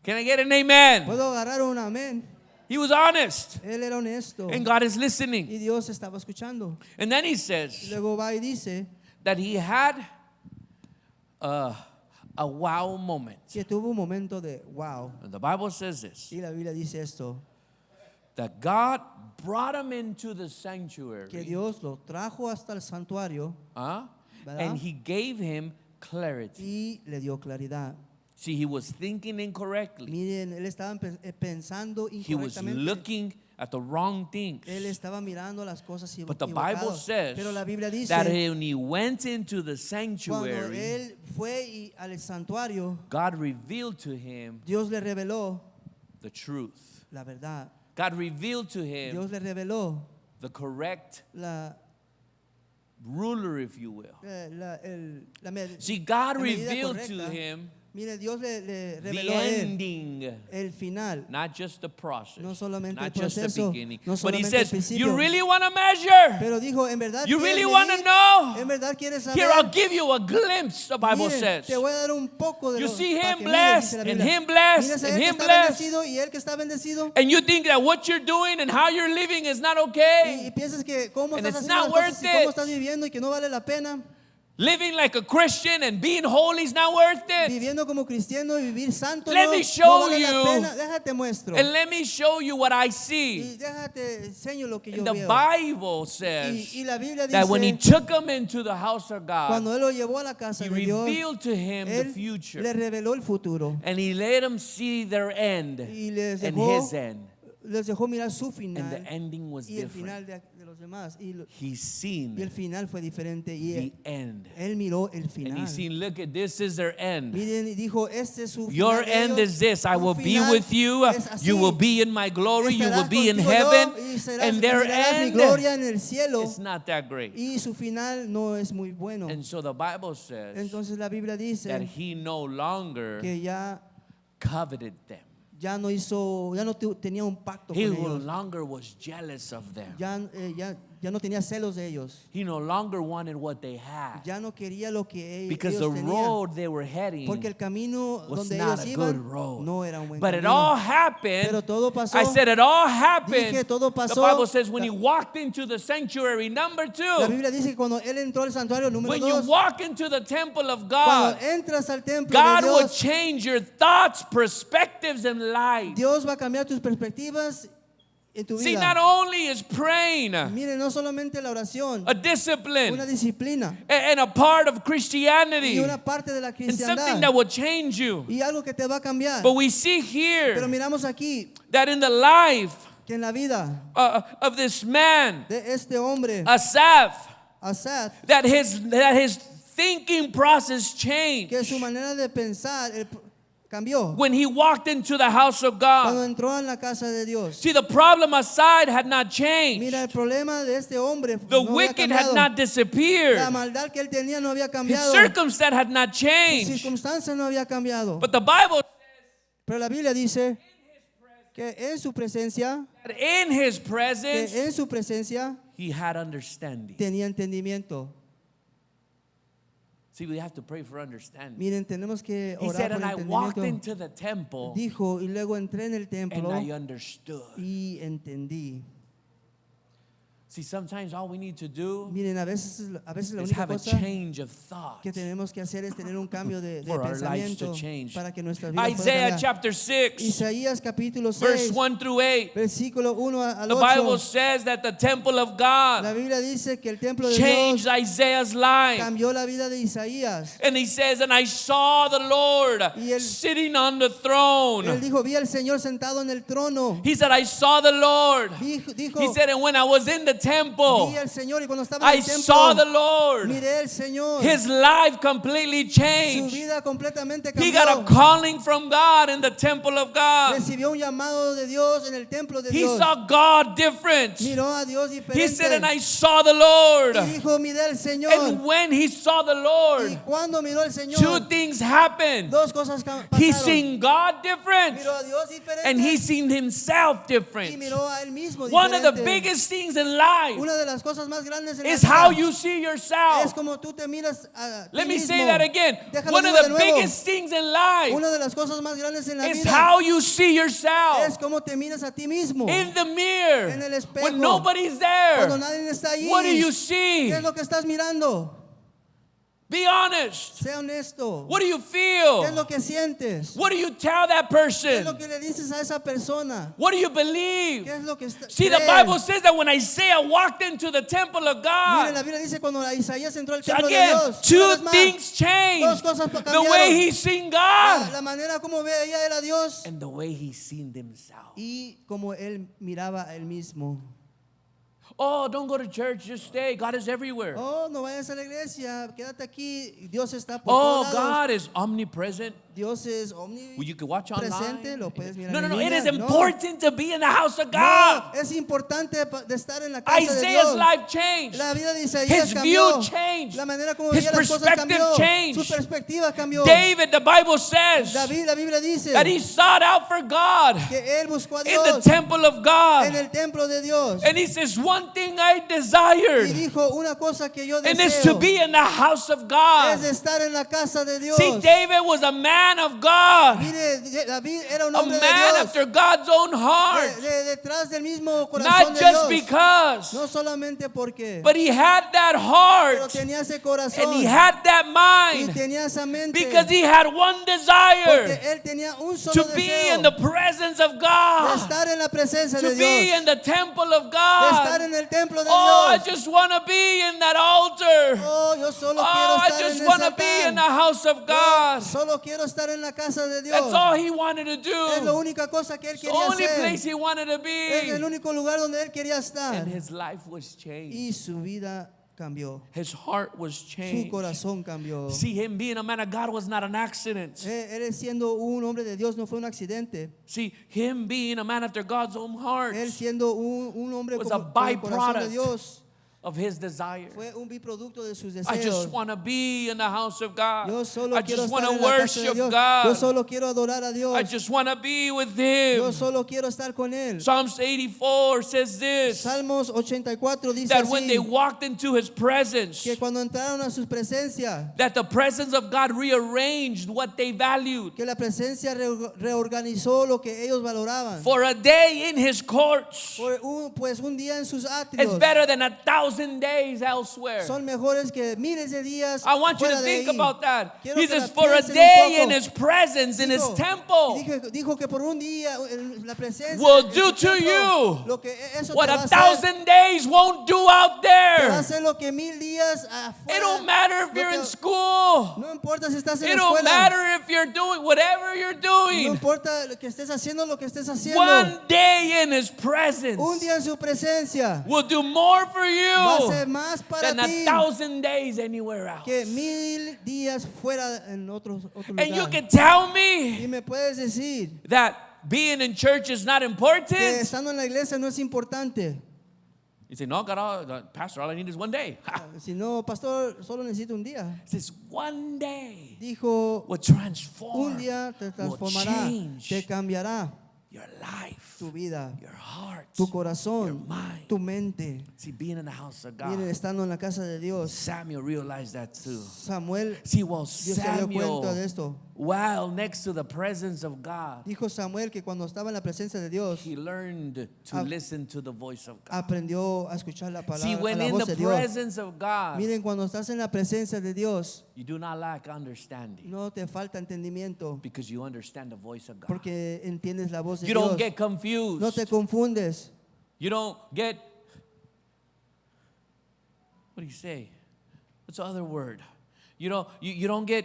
Can I get an amen? ¿Puedo agarrar un amén? He was honest, Él era honesto and God is y listening. Dios estaba escuchando. And then he says Luego va y dice that he had a wow moment. que tuvo un momento de wow. And the Bible says this, Y la Biblia dice esto, that God brought him into the que sanctuary, Dios lo trajo hasta el santuario ¿verdad? and he gave him clarity. y le dio claridad. See, he was thinking incorrectly. Miren, él estaba pensando He was incorrectamente. looking at the wrong things. Él estaba mirando las cosas But the Bible equivocadas. says Pero la Biblia dice, that when he went into the cuando sanctuary, él fue al santuario, God revealed to him Dios le reveló the truth. la verdad. God revealed to him Dios le reveló the correct la, ruler, if you will. la See, God la medida revealed correcta. to him Mire, Dios le the reveló a él ending, el final. not just the process, No solamente not el just the proceso, beginning. no But he solamente el says, principio. you really want to measure? Pero dijo, en verdad You quieres really medir? want to know? En verdad quieres saber. Here, I'll give you a glimpse, the Bible Miren, says. te voy a dar un poco de You lo see para him que mires, blessed, dice la and Biblia. him blessed, Miras a and él que him está blessed. bendecido y él que está bendecido. And you think that what you're doing and how you're living is not Y okay. piensas que cómo And estás it's haciendo not las cosas worth y cómo it. estás viviendo y que no vale la pena. Living like a Christian and being holy is not worth it. Viviendo como cristiano y vivir santo Let no, me no show vale you. la pena. Déjate muestro. And let me show you what I Y see. déjate enseño lo que yo And the veo. Bible Y says la Biblia that when he dice, took him into the house of God, cuando él lo llevó a la casa he de Dios, revealed to him the él future. le reveló el futuro And he let him see their end y les and dejó, his end. les dejó mirar su And final the ending was y el different. final de los demás. Y He's el seen final fue diferente y the end. él miró el And final. he's seen, look at this is their end. Miren, y dijo, este es su Your final de end ellos. is this. I Su will be final with you. es así. You will be in my glory. You will Estarás be in contigo heaven. yo, y serás, And their mirarás mi end gloria en el cielo. is not that great. Y su final no es muy bueno. And so the Bible says Entonces la Biblia that dice he no longer que ya coveted them. no tenía un pacto He con no ellos. longer was jealous of them. Ya no tenía celos de ellos. He no longer wanted what they had. Ya no quería lo que Because the ellos tenían. road they were heading Porque el camino was donde not ellos a good iban road. no era un buen But it camino. all happened. Pero todo pasó. I said it all happened. Dije, todo The pasó. Bible says when he walked into the sanctuary, number La 2, Biblia dice que cuando él entró al santuario número when you 2, walk into the temple of cuando God, entras al templo God de will Dios, change your thoughts, perspectives, and life. Dios va a cambiar tus perspectivas en tu See, vida. not only is praying Mire, no solamente la oración, a una discipline disciplina and a part of y Christianity una parte de la and something cristiandad that will change you. y algo que te va a cambiar. But we see Pero here miramos aquí that in the life que en la vida of this man, de este hombre, Asaph, Asaph, that his thinking process changed que su manera de pensar cambió when he walked into the house of cuando God. entró en la casa de Dios. See, the problem aside had not changed. Mira, el problema de este hombre The no había wicked had cambiado. not disappeared. La maldad que él tenía no había His cambiado. circumstance had not Su changed. circunstancia no había cambiado. But the Bible Pero la Biblia dice que en su presencia, said in his presence, que en su presencia he had understanding. tenía entendimiento. See, we have to pray for understanding. Miren, tenemos que He orar said, por and I walked entendimiento. into the temple Dijo, y luego entré en el and templo I understood. y entendí. See, sometimes all we need to do Miren, a veces la is única have a cosa change of thought que tenemos que hacer es tener un cambio de for our lives to pensamiento change. para que nuestras vidas puedan Isaiah cambiar. chapter 6, Isaías capítulo verse 6, 1 through 8. versículo 1 al The Bible 8. says that the temple of La God Biblia dice que el templo de changed Dios Isaiah's life. cambió la vida de Isaías. And he says, and I saw the Lord Y él- sitting on the Él throne. dijo, vi al Señor sentado en el trono. He said, I saw the Lord. Dijo, He said, and when I was in the temple, vi al Señor y cuando estaba en I el templo, saw the Lord. miré al Señor. His life completely Su changed. vida completamente He got a cambió. calling from God in the temple of God. Recibió un llamado de Dios en el templo de He Dios. saw God different. Miró a Dios He diferente. said, and I saw the Lord. Y dijo, miré al Señor. And when he saw the Y Lord, cuando miró al two Señor, things happened. dos cosas He pasaron. seen God different, Miró a Dios diferente and he seen himself y different. miró a él mismo One of the diferente. biggest things in life Una de las cosas más grandes en is la vida how you see es yourself. como tú te miras a ti Let me mismo. say that again. Déjalo One of digo de the nuevo. biggest things in life Una de las cosas más grandes en la is vida how you see es yourself cómo te miras a ti mismo. in the mirror En el espejo. when nobody's Cuando there. nadie está allí, What do you see? ¿qué es lo que estás mirando? Be honest. Sea honesto. What do you ¿Qué es feel? lo que sientes? What do you tell that ¿Qué es person? lo que le dices a esa persona? What do you believe? ¿Qué es lo que está? See, the crees? Bible says that when Isaiah walked into the temple of Miren, God, la Biblia dice cuando Isaías entró al so templo de again, Dios, una two vez más, things changed. dos cosas The cambiaron. way he seen God La manera como veía él a Dios and the way he seen himself. y como él miraba a él mismo. Oh, don't go to church, just stay. God is everywhere. Oh, no vayas a la iglesia, quédate aquí. Dios está por Oh, todos lados. God is omnipresent. Dios es omnipresente. Well, you can watch online. Lo puedes mirar No, no, en no. It línea. is important to be in the house of No, God. es importante de estar en la casa de Isaiah's Dios. life changed. La vida de Isaías His cambió. view changed. La manera como His veía las cosas perspective cambió. changed. Su perspectiva cambió. David, the Bible says La Biblia dice that he sought out for God que él buscó a in the Dios temple of en God. el templo de Dios. And he says, one thing I Y desired, dijo, una cosa que yo and it's to deseo be in the house of God. es estar en la casa de Dios. See, David was a man of God, Mire, David era un a hombre de man Dios. after God's own heart. Detrás del mismo corazón Not de just Dios. because, No solamente porque, but he had that pero heart tenía ese and corazón he had that y mind tenía esa mente because he had one porque desire él tenía un solo to be deseo in the presence of de God, estar en la presencia to de be Dios, in the temple of de estar God. en el templo de Oh, I Dios. just want to be in that altar. Oh, yo solo quiero Oh, I estar just en want ese to be in the altar. house of Yo God. solo quiero estar en la casa de Dios. That's all he wanted to Es la do. única cosa que él It's the quería only place hacer. he wanted to Es el be. único lugar donde él quería estar. And his life was changed. Y su vida cambió. His heart was Su changed. corazón cambió. See, him being a man of God was not an accident. Él siendo un hombre de Dios no fue un accidente. See, him being a man after God's own heart Él siendo un hombre was como, a con el corazón de byproduct Dios of his desire. fue un biproducto de sus I just deseos. want to be in the house of God. Yo solo I quiero just want estar to en la casa de worship Dios. Yo God. solo quiero adorar a Dios. I just want to be with Yo him. solo quiero estar con él. Psalms 84 says this, Salmos 84 dice that when they así, walked into his presence, que cuando entraron a su presencia, that the presence of God rearranged what they valued. que la presencia reorganizó lo que ellos valoraban. For a day in his courts Pues un día en sus is atrios better than 1,000 days elsewhere. son mejores que miles de días I want you to fuera de think ahí. about that. Quiero He que la says, for a piensen un day poco. in his presence, in his temple, Dijo que por un día la presencia will en do su to templo, you lo que eso what te va a hacer, 1,000 days won't do out te va a there. hacer lo que 1000 días It afuera. don't matter if no you're te- in school. No importa si estás en It la don't escuela. matter if you're doing whatever you're No doing. importa lo que estés haciendo, lo que estés haciendo. One day in his Un presence día en su presencia will do more for va a ser you más para than ti 1,000 days anywhere else. que 1000 días fuera en otro And you lugar. can tell Y me me puedes decir that being in church is not que important. estando en la iglesia no es importante. You say, no, God, Pastor, all I need is one day. Si no, pastor, solo necesito un día. He says, one day Dijo, will un transform día te will transformará, change te cambiará your life, tu vida, your heart, tu your corazón, mind. tu mente. See, being in the house of God, Miren, estando en la casa de Dios, Samuel realized that too. Samuel, See, well, Dios se dio cuenta de Samuel esto. while next to the presence of God, Dijo Samuel que cuando estaba en la presencia de Dios, he learned to listen to the voice of God. aprendió a escuchar la See, palabra, a when la in voz the de Dios. presence of God, Miren, cuando estás en la presencia de Dios, you do not lack understanding no te falta entendimiento, because you understand the voice of God. porque entiendes la voz de You don't Dios. get confused. No te confundes. You don't get, what do you say? What's the other word? You don't get,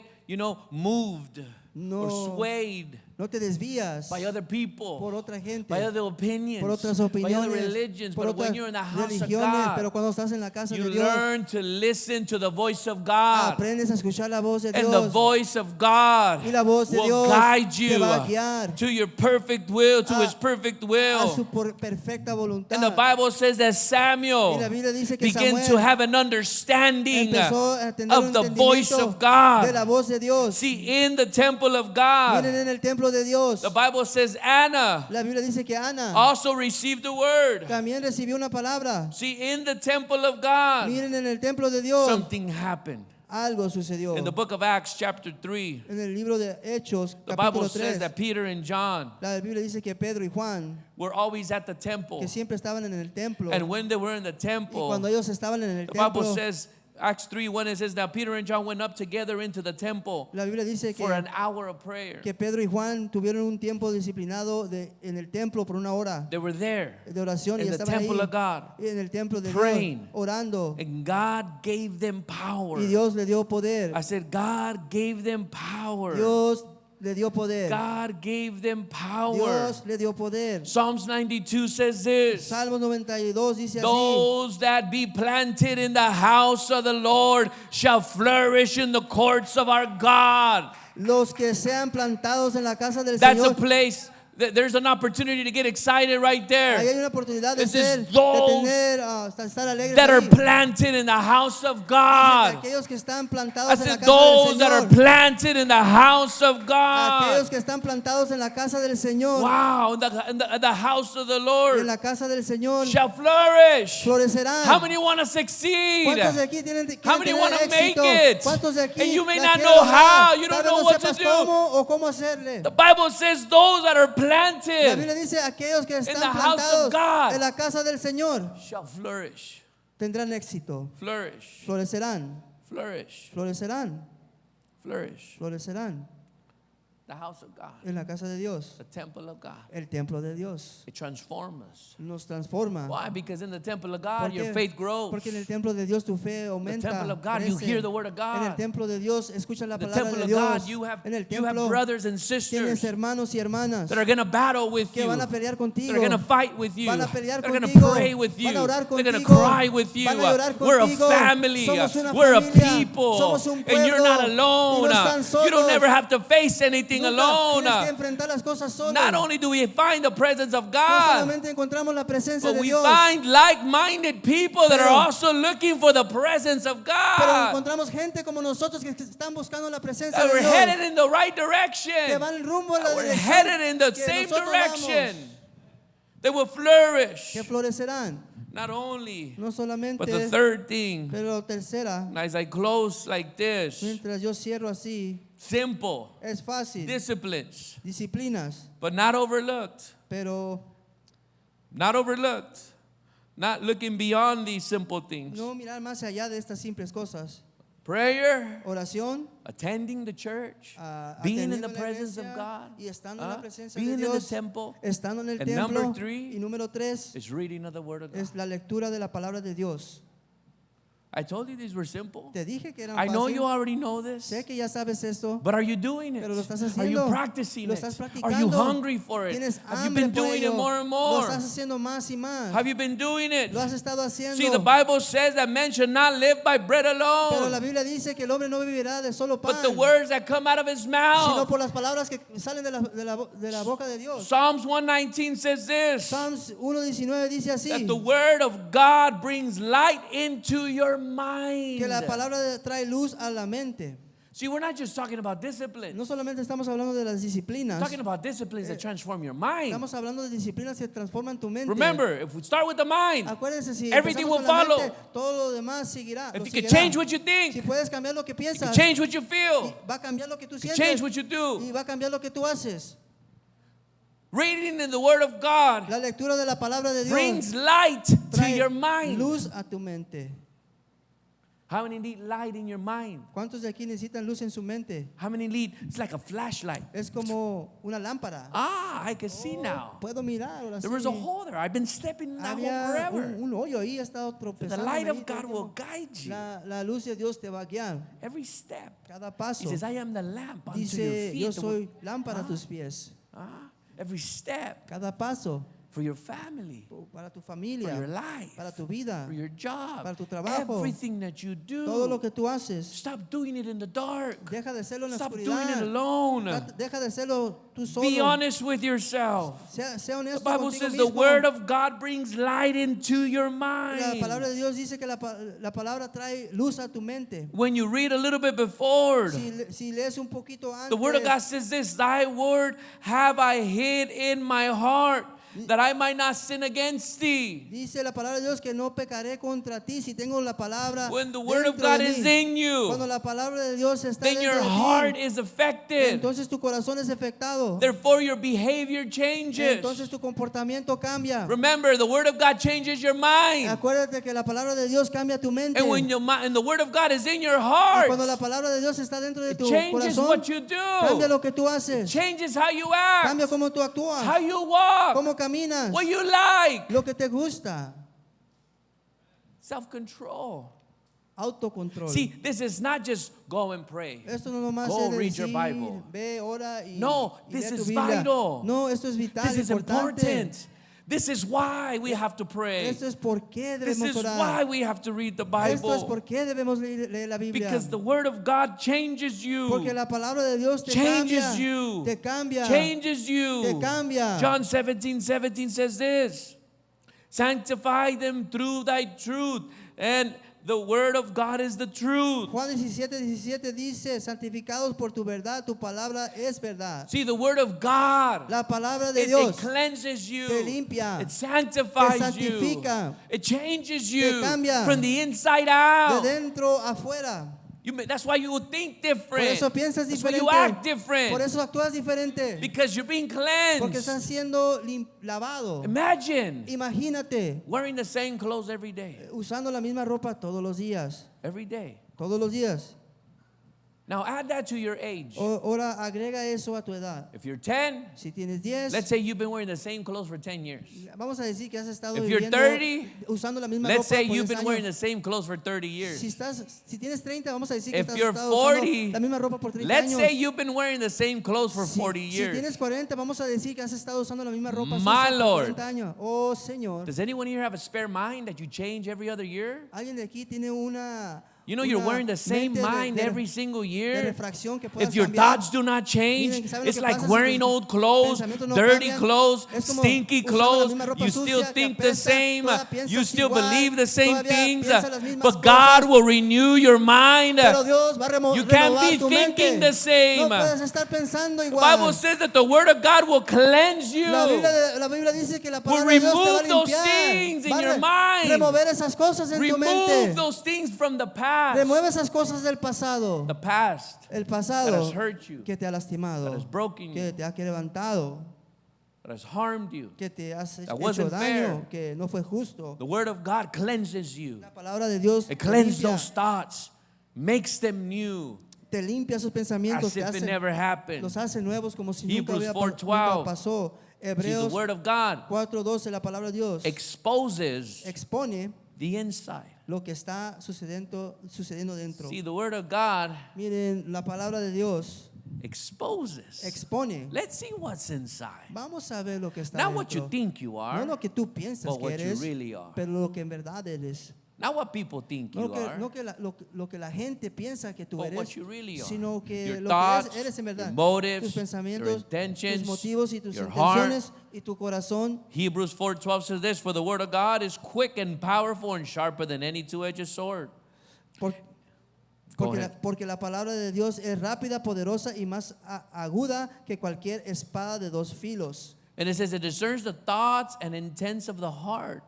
moved No. or swayed No te desvías by other people, por otra gente, by other opinions, por otras by opiniones, other religions. por But when otras you're in the house of religiones, pero God, cuando estás en la casa you de Dios, learn to listen to the voice of God. aprendes a escuchar la voz de And the Dios. voice of God Y la voz de will Dios guide te you va a guiar to your perfect will, to a- His perfect a will. su perfecta voluntad. And the Bible says that Samuel Y la Biblia dice que began Samuel to have an understanding empezó a tener un of the voice entendimiento of God. de la voz de Dios. See, in the temple of Miren God, en el templo de Dios. the Bible says Anna La Biblia dice que Ana also received the word. también recibió una palabra. See, in the temple of God, Miren en el templo de Dios something happened. algo sucedió. In the book of Acts, chapter 3, En el libro de Hechos, the Bible capítulo says 3, that Peter and John la Biblia dice que Pedro y Juan, were always at the temple. que siempre estaban en el templo, And when they were in the y temple, cuando ellos estaban en el the Bible templo, says, Acts 3:1, it says, now Peter and John went up together into the temple la Biblia dice for an hour of prayer. que Pedro y Juan tuvieron un tiempo disciplinado en el templo por una hora They were there de oración y in the estaban temple ahí of God, en el templo de praying. Dios orando, and God gave them power. y Dios le dio poder. I said, God gave them power. Dios le dio poder. God gave them power. Dios le dio poder. Psalms 92 says this. Salmos 92 dice así: Those that be planted in the house of the Lord shall flourish in the courts of our God. los que sean plantados en la casa del That's a Señor. place. There's an opportunity to get excited right Ahí there. hay una oportunidad de It says ser, de those tener, estar alegres That are ahí. planted in the house of God. Aquellos que están plantados I en la said casa those del that are Señor. planted in the house of Aquellos God. que están plantados en la casa del Señor. Wow, in the house of the En Lord la casa del Señor shall flourish. florecerán. How many want to succeed? ¿Cuántos de aquí tienen How quieren many tener want to make éxito? it? ¿Cuántos de aquí And you may la not quieren know lograr? how. You don't Tal vez know no what to sepas do. cómo o cómo hacerle. The Bible says those that are La planted Biblia dice aquellos que the están house of plantados God en la casa del Señor shall flourish. tendrán éxito. Flourish. Florecerán, Flourish. florecerán, Flourish. florecerán The house of God. en la casa de Dios, The temple of God. el templo de Dios. It transforms us. Nos transforma. Why? Because in the temple of ¿Por God, qué? your faith grows. Porque en el templo de Dios tu fe The aumenta. temple of God, you crece. hear the word of En el God. templo de Dios escuchas la The palabra temple de of Dios. God, you have En el templo brothers and tienes sisters hermanos y hermanas that are going to battle with que you. van a pelear That contigo. are going to fight with you. Van a That pelear are going to contigo. pray with you. Van a orar They're going to contigo. cry with you. Van a llorar We're a contigo. family. Somos una We're a familia. people. Somos un And you're not pueblo. alone. Y no están You don't solos. never have to face anything Nunca alone. tienes que enfrentar las cosas solo. Not only do we find the presence of No God, solamente encontramos la presencia but de we Dios, find like-minded people that are Pero- also looking for the presence of pero God. encontramos gente como nosotros que están buscando la presencia That de we're Dios, headed in the right que direction. van rumbo a la That we're dirección headed in the que same nosotros direction. vamos, They will flourish. que florecerán. Not only, No solamente, but the third thing, pero tercera, as I close like this, mientras yo cierro así, simple es fácil, disciplines, disciplinas, but not overlooked. pero Not overlooked. Not looking beyond these simple things. no mirar más allá de estas simples cosas. Prayer, Oración, attending the church, ah, being in atendiendo the la presence of iglesia God, y estando en la presencia de being in the Dios, temple, estando en el and templo. number 3 Y número 3 is reading of the Word of God. es la lectura de la palabra de Dios. I told you these were simple. Te dije que eran I know fácil. you already know this, Sé que ya sabes esto, but are you doing it? pero lo estás Are you haciendo. practicing Lo it? estás Are you practicando. hungry for it? Tienes Have you hambre been por doing it ello. more and Lo more? estás haciendo más y más. Have you been doing it? Lo has estado haciendo. See, the Bible says that man should not live by bread Pero la alone, Biblia dice que el hombre no vivirá de solo pan, but the words that come out of his sino mouth. por las palabras que salen de la boca de Dios. Psalms 119 says this, Psalms 1:19 dice así, that the word of God brings light into your mind. que la palabra trae luz a la mente. See, we're not just talking about discipline. No solamente estamos hablando de las disciplinas. We're talking about disciplines that transform your mind. Estamos hablando de disciplinas que transforman tu mente. Remember, if we start with the mind, Acuérdense, si everything empezamos will con la follow. mente, todo lo demás seguirá. If lo you can seguirá. change what you Si think, puedes cambiar lo que you can piensas, change what you feel, va a cambiar lo que tú you can sientes change what you do. y va a cambiar lo que tú haces. Reading in the Word of God La lectura de la palabra de Dios brings light to trae your mind. luz a tu mente. How many need light in your mind? ¿Cuántos de aquí necesitan luz en su mente? How many need? It's like a flashlight. Es como una lámpara. I can see now. Puedo mirar ahora There was a sí. hole there. I've been stepping in that hole Había forever. un hoyo ahí, he estado The tropezando. light ahí of todo el God will tiempo. guide you. La luz de Dios te va a guiar. Every step. Cada He paso. says, I am the lamp unto your Dice, feet. yo soy lámpara a tus pies. Every step Cada paso for your family, para tu for familia, your life, para tu vida, for your job, para tu trabajo. everything that you todo lo do. que tú haces. Stop doing it in the dark. Deja de hacerlo en la Stop doing it oscuridad. alone. Deja de hacerlo tú solo. Be honest with yourself. Sea The honesto Bible contigo says the mismo. word of God brings light into your La palabra mind. de Dios dice que la palabra trae luz a tu mente. When you read a little bit before, Si lees un poquito antes, the word of God says this, thy word have I hid in my heart, that I might not sin against thee. dice la palabra de Dios que no pecaré contra ti si tengo la palabra When the word of dentro God de is mí. in you, Cuando la palabra de Dios está then dentro your de heart ti, is affected. entonces tu corazón es afectado. Therefore your behavior changes. Entonces tu comportamiento cambia. Remember, the word of God changes your mind. Acuérdate que la palabra de Dios cambia tu mente. And when and the word of God is in your Y heart, cuando la palabra de Dios está dentro de it tu changes corazón, what you cambia do. lo que tú haces. Changes how you act, Cambia cómo tú actúas, how you walk, cómo caminas, what you like. lo que te gusta. Self-control. Autocontrol. See, this is not just go and pray. Esto no nomás Go es de read your decir, Bible. ve, ora y, No, y this lee tu is Biblia. vital. No, esto es vital, This is importante. important. This is why we have to pray. Esto es por qué This debemos is orar. why we have to read the Esto es Bible. por qué debemos leer la Biblia. Because the word of God changes Porque you. la palabra de Dios te Changes cambia. you. Te cambia. Changes you. Te cambia. John 17:17 says this. Sanctify them through thy truth. And the word of God is the truth. Juan 17:17 dice, santificados por tu verdad, tu palabra es verdad. See, the word of God, La palabra de it Dios cleanses you. te limpia, It sanctifies te santifica, you. It changes you cambia from the inside de out. dentro afuera. That's why you will think Por different. eso piensas That's why diferente. you act different. Por eso actúas diferente. Because you're being Porque cleansed. estás siendo lavado. Imagine Imagínate wearing the same clothes every day. usando la misma ropa todos los días. Every day. Todos los días. Now add that to your age. Ahora agrega eso a tu edad. If you're 10, Si tienes 10, let's say you've been wearing the same clothes for 10 years. vamos a decir que has estado If you're viviendo 30, usando la misma Let's ropa say por you've 10 been wearing años. the same clothes for 30 years. Si tienes 30, vamos a decir que If has you're estado 40, usando la misma ropa por 30 Let's años. say you've been wearing the same clothes for Si 40 si years. tienes 40, vamos a decir que has estado usando la misma ropa My por Lord. 40 años. Oh, Señor. Does anyone here have a spare mind that you change every other year? ¿Alguien de aquí tiene una You know you're una wearing the same mente mind every single de year. refracción que puedas If your cambiar? thoughts do not change, Miren, ¿saben lo it's que like pasa si wearing tus old clothes, pensamientos no dirty cambian? clothes, Es como stinky usando la clothes. misma ropa You still sucia que think the apesta, same. todavía piensas You still igual, believe the same todavía things. piensas las mismas But God cosas. will renew your mind. Pero Dios va a You can't renovar be tu thinking mente. the same. No puedes estar pensando The igual. Bible says that the Word of God will cleanse you. La Biblia dice que la Will palabra de Dios te va a remove those limpiar. things in Va a your mind. remover esas cosas en tu Remove mente. those things from the past. Remueve esas cosas del pasado. The past El that pasado has hurt you, que te ha lastimado, that has broken que you, te ha quebrantado, that has harmed you. que te has That hecho wasn't daño, que no fue justo. The Word of God cleanses you. La palabra de Dios It te cleanses limpia, those thoughts, makes them new, te limpia esos pensamientos, as te if it hace, never happened. los hace nuevos como si nunca, Hebrews nunca 4:12. pasó. See, the Hebreos Word of God 4:12, la palabra de Dios exposes expone the inside. lo que está sucediendo dentro. See, the Word of God Miren, la palabra de Dios exposes. expone. Let's see what's inside. Vamos a ver lo que está Not what you dentro. think you No are, lo que tú piensas but que what you eres, really are. pero lo que en verdad eres. Not what people think No you que, are, no que lo que la gente piensa que tú but eres, what you really are. sino que Your lo thoughts, que eres en verdad. your motives, Tus your pensamientos, intentions, tus motivos y tus your heart. intenciones y tu corazón. Hebrews 4:12 says this, for the Word of God is quick and powerful and sharper than any two-edged sword. Por- Go Porque ahead. porque la palabra de Dios es rápida, poderosa y más aguda que cualquier espada de dos filos. And it says it discerns the thoughts and intents of the heart.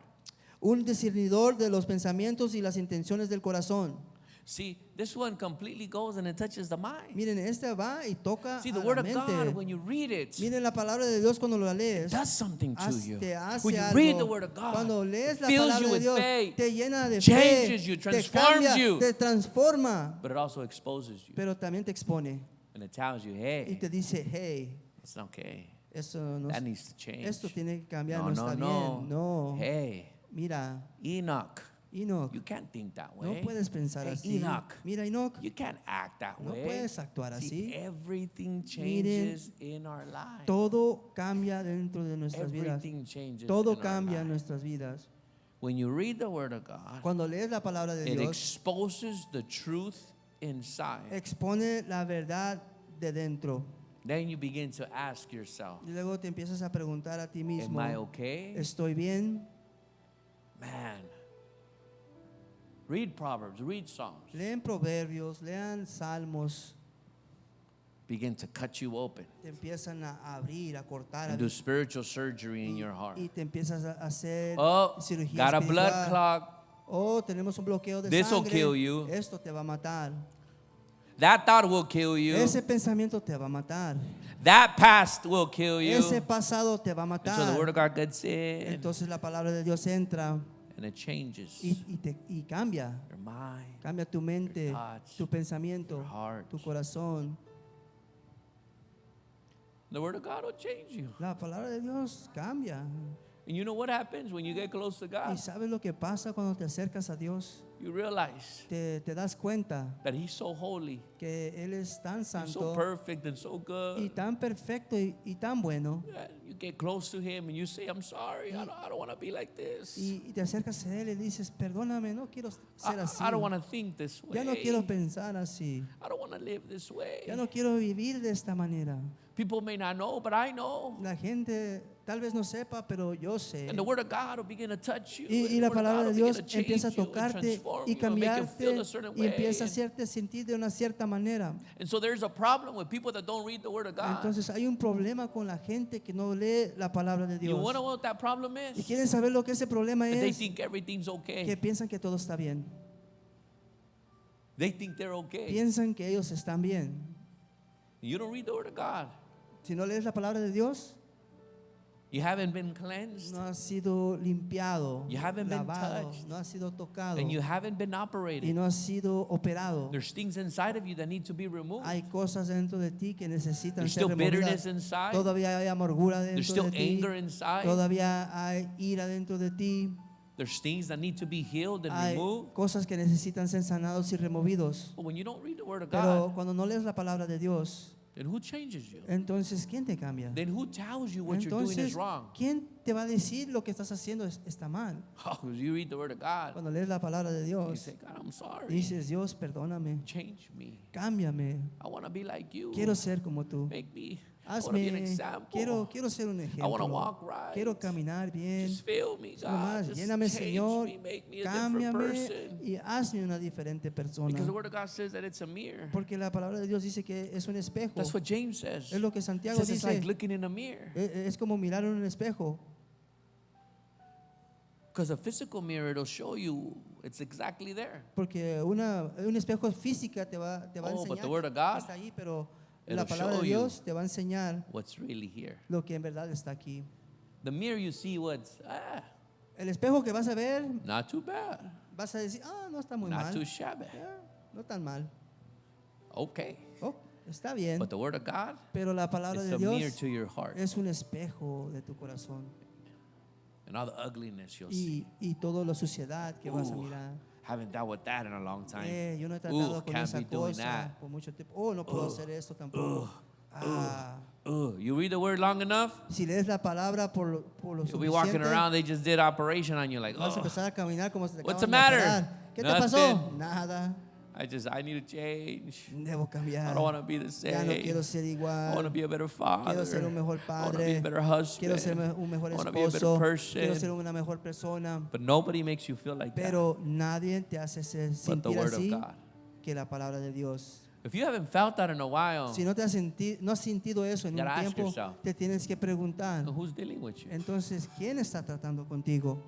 Un discernidor de los pensamientos y las intenciones del corazón. See, this one completely goes and it touches the mind. Miren, este va y toca See, a the la word of God, mente. when you read it, Miren, la palabra de Dios cuando la lees, does something to you. te hace When you algo. read the word of God, Cuando lees it la fills palabra you de with Dios, faith, te llena de changes fe, you, te transforms cambia, you. te transforma, but it also exposes you. pero también te expone And it tells you, y hey, te dice, hey, it's okay. eso no, That needs to change. esto tiene que cambiar, No, no no, está no. bien, no. Hey, Mira, Enoch, Enoch, you can't think that no way. puedes pensar Hey, así. Enoch, Mira, Enoch, you can't act that no way. puedes actuar See, así. everything changes in our lives. Todo cambia dentro de nuestras vidas. Everything changes Todo in our cambia en lives. nuestras vidas. When you read the word of God, Cuando lees la palabra de it Dios, exposes the truth inside. expone la verdad de dentro. Then you begin to ask yourself, Y luego te empiezas a preguntar a ti am mismo, I okay? ¿estoy bien? Man. Read Proverbs, read Psalms. Lean proverbios, lean salmos, Begin to cut you open te empiezan a abrir, a cortar and do spiritual surgery in your heart. y te empiezas a hacer Oh, cirugía got a blood espiritual. clog. Oh, tenemos un bloqueo de This will sangre. kill you. Esto te va a matar. That thought will kill you. Ese pensamiento te va a matar. That past will kill you. Ese pasado te va a And so the word matar. of God gets in Entonces la palabra de Dios entra and it changes y cambia. your mind. Cambia tu mente, Your thoughts, tu pensamiento, your heart. tu corazón. The word of God will change you. La palabra de Dios cambia. And you know what happens when you get close to ¿Y God? sabes lo que pasa cuando te acercas a Dios? You realize Te das cuenta that He's so holy, que Él es tan He's so santo perfect and so y good. tan perfecto y tan bueno. that You get close to Him and you say, I'm sorry, I don't want to be like this. Y te acercas a Él y dices, perdóname, no quiero ser así. I don't want to think this way. Ya no quiero pensar así. I don't want to live this way. Ya no quiero vivir de esta manera. People may not know, but I know. La gente tal vez no sepa, pero yo sé. And the word of God will begin to touch you. Y and the la word of palabra God de will begin Dios to change empieza a you and tocarte transform y you and make you cambiarte feel a certain y way. empieza a hacerte sentir de una cierta manera. And so there's a problem with people that don't read the word of God. Entonces hay un problema con la gente que no lee la palabra de You Dios. want to know what that problem Y is? quieren saber lo que ese problema That they es, think everything's que okay. piensan que todo está bien. They think they're okay. Piensan que ellos están bien. You don't read the word of God. Si no lees la palabra de Dios, You haven't been cleansed. no has sido limpiado, You haven't been lavado, touched. no has sido tocado And you haven't been y operated. no has sido operado. There's things inside of you that need to be removed. Hay cosas dentro de ti que necesitan There's ser still bitterness removidas. inside. Todavía hay amargura There's dentro still de ti. anger inside. Todavía hay ira dentro de ti. There's things that need to be healed and Hay removed. cosas que necesitan ser sanados y removidos. But when you don't read the word of Pero God, cuando no lees la palabra de Dios, then who changes you? entonces ¿quién te cambia? Then who tells you what you're doing is Entonces, wrong? ¿quién te va a decir lo que estás haciendo está mal? Oh, because you read the word of God. Cuando lees la palabra de You Dios, say, God, I'm sorry. dices, Dios, perdóname, Change me. cámbiame, I want to be like you. quiero ser como tú. Make me. I want to be an Hazme, example. quiero ser un I want to ejemplo. walk right. Quiero caminar bien. Just fill me, Solo God. más, Just lléname, change Señor, me. Make me a different cámbiame person. y hazme una diferente persona. Because the word of God says that it's a mirror. Porque la palabra de Dios dice que es un espejo. That's what James says. Es lo que He Santiago says it's like dice. looking in a mirror. Es como mirar en un espejo. Because a physical mirror, it'll show you it's exactly there. Porque un espejo física te va a Oh, but enseñar the word of que God, está ahí, pero it'll la palabra show de you Dios te va a enseñar What's really here. lo que en verdad está aquí. The mirror you see what's El espejo que vas a ver, not too bad, vas a decir, no está muy not mal. too shabby. No tan mal. Okay. Oh, está bien. But the word of God Pero la palabra is de a mirror Dios to your heart. es un espejo de tu corazón. And all the ugliness you'll see. Y toda la suciedad que vas a Ooh, mirar. haven't dealt with that in a long time. Yo no he tratado Ooh, con can't esa be doing cosa that. por mucho tiempo. No puedo hacer esto tampoco. You read the word long enough, Si lees la palabra por lo you'll be walking suficiente, around, they just did operation on you like, vas a oh, empezar a caminar como si te What's acaban the matter? de operar. ¿Qué te pasó? Nothing. Nada. I need to change. Debo cambiar. I don't want to be the same. Ya no quiero ser I want to igual. be a better father. Quiero ser un mejor I want to be a padre. better husband. Quiero ser un mejor I want to be a better esposo. person. Quiero ser una mejor persona. But nobody makes you feel like that Pero nadie te hace but the sentir word of así God. que la palabra de Dios. If you haven't felt that in a while, Si no has sentido eso en You un gotta ask tiempo, yourself. te tienes que preguntar, who's dealing with you? entonces, ¿quién está tratando contigo?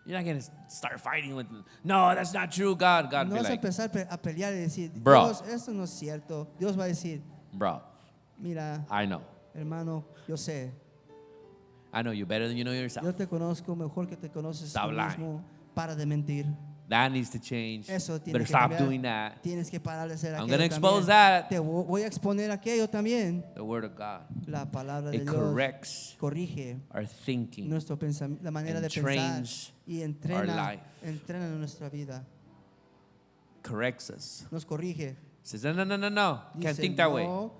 You're not going to start fighting with, no, that's not true, God. God No be vas a like, empezar a pelear y decir, Bro. Dios, esto no es cierto. Dios va a decir, bro, mira, I know. hermano, yo sé, I know you better than you know yourself. yo te conozco mejor que te conoces Stop tú lying. mismo. Para de mentir. That needs to change. Eso tiene Better que stop cambiar. doing that. Tienes que parar de hacer I'm aquello gonna expose también. that. Te voy a exponer aquello también. The Word of God. La palabra de It Dios corrects corrige our thinking. nuestro pensamiento, la manera and de pensar trains y our entrena life. nuestra vida. Corrects us. Nos corrige. Says, no. Can't Dice, think that way. no,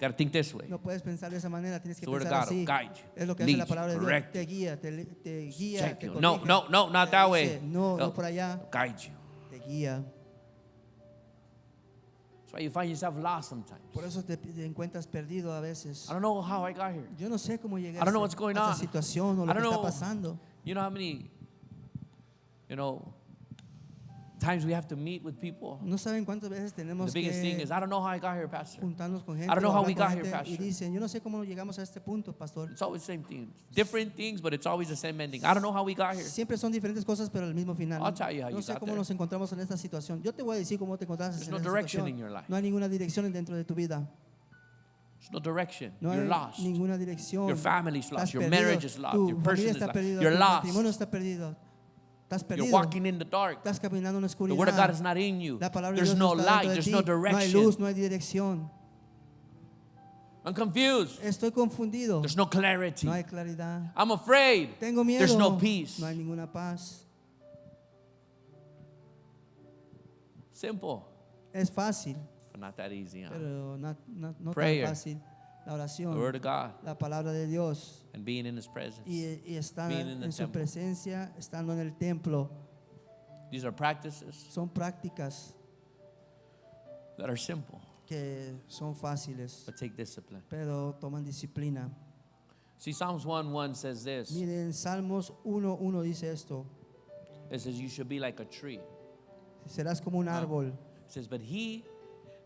Gotta think this way. no puedes pensar de esa manera, tienes que The Word of pensar God will así. guide you, Es lo que hace la lead you, palabra de Dios. correct Te guía, te guía, Check te you. corrige. No, not Te that dice, way. No por allá. Guide you. Te guía. That's why you find yourself lost sometimes. Por eso te encuentras perdido a veces. I don't know how I got here. Yo no sé cómo llegué I don't know what's going a on. esta situación o I lo que don't está know. pasando. You know how many, times we have to meet with people? No saben cuántas veces The tenemos biggest thing que is, I don't know how I got here, Pastor. juntarnos con gente I don't know o how hablar we con got here, gente Pastor. y dicen, yo no sé cómo llegamos a este punto, pastor. It's always the same thing. Different things, but it's always the same ending. I don't know how we got here. Siempre son diferentes cosas, pero el mismo final. I'll tell you how No you sé got cómo there. nos encontramos en esta situación. Yo te voy a decir cómo te encontraste There's en no esta direction situación. in your life. No hay ninguna dirección dentro de tu vida. There's no direction. No You're hay lost. ninguna dirección. Your family's Estás lost. Your perdido. marriage is lost. Tu Your familia person is está lost. perdida. You're Tu lost. matrimonio está perdido. Estás You're perdido. walking in the dark. Estás caminando en la The oscuridad. Word of God is not in you. La palabra de There's Dios no no está light. dentro de There's ti. no No hay luz, direction. no hay dirección. I'm confused. Estoy confundido. There's no clarity. No hay claridad. I'm afraid. Tengo miedo. There's no peace. No hay ninguna paz. Simple, Es fácil, but not that easy. Huh? pero no Prayer. tan fácil. La oración, The Word of God la palabra de Dios and being in His presence. y estar Being in the en su temple. presencia, estando en el templo, These are practices son prácticas that are simple, que son fáciles, but take discipline. pero toman disciplina. See, Psalms 1:1 says this. Miren, Salmos 1:1 dice esto: It says, you should be like a tree. serás como un árbol. It says, but he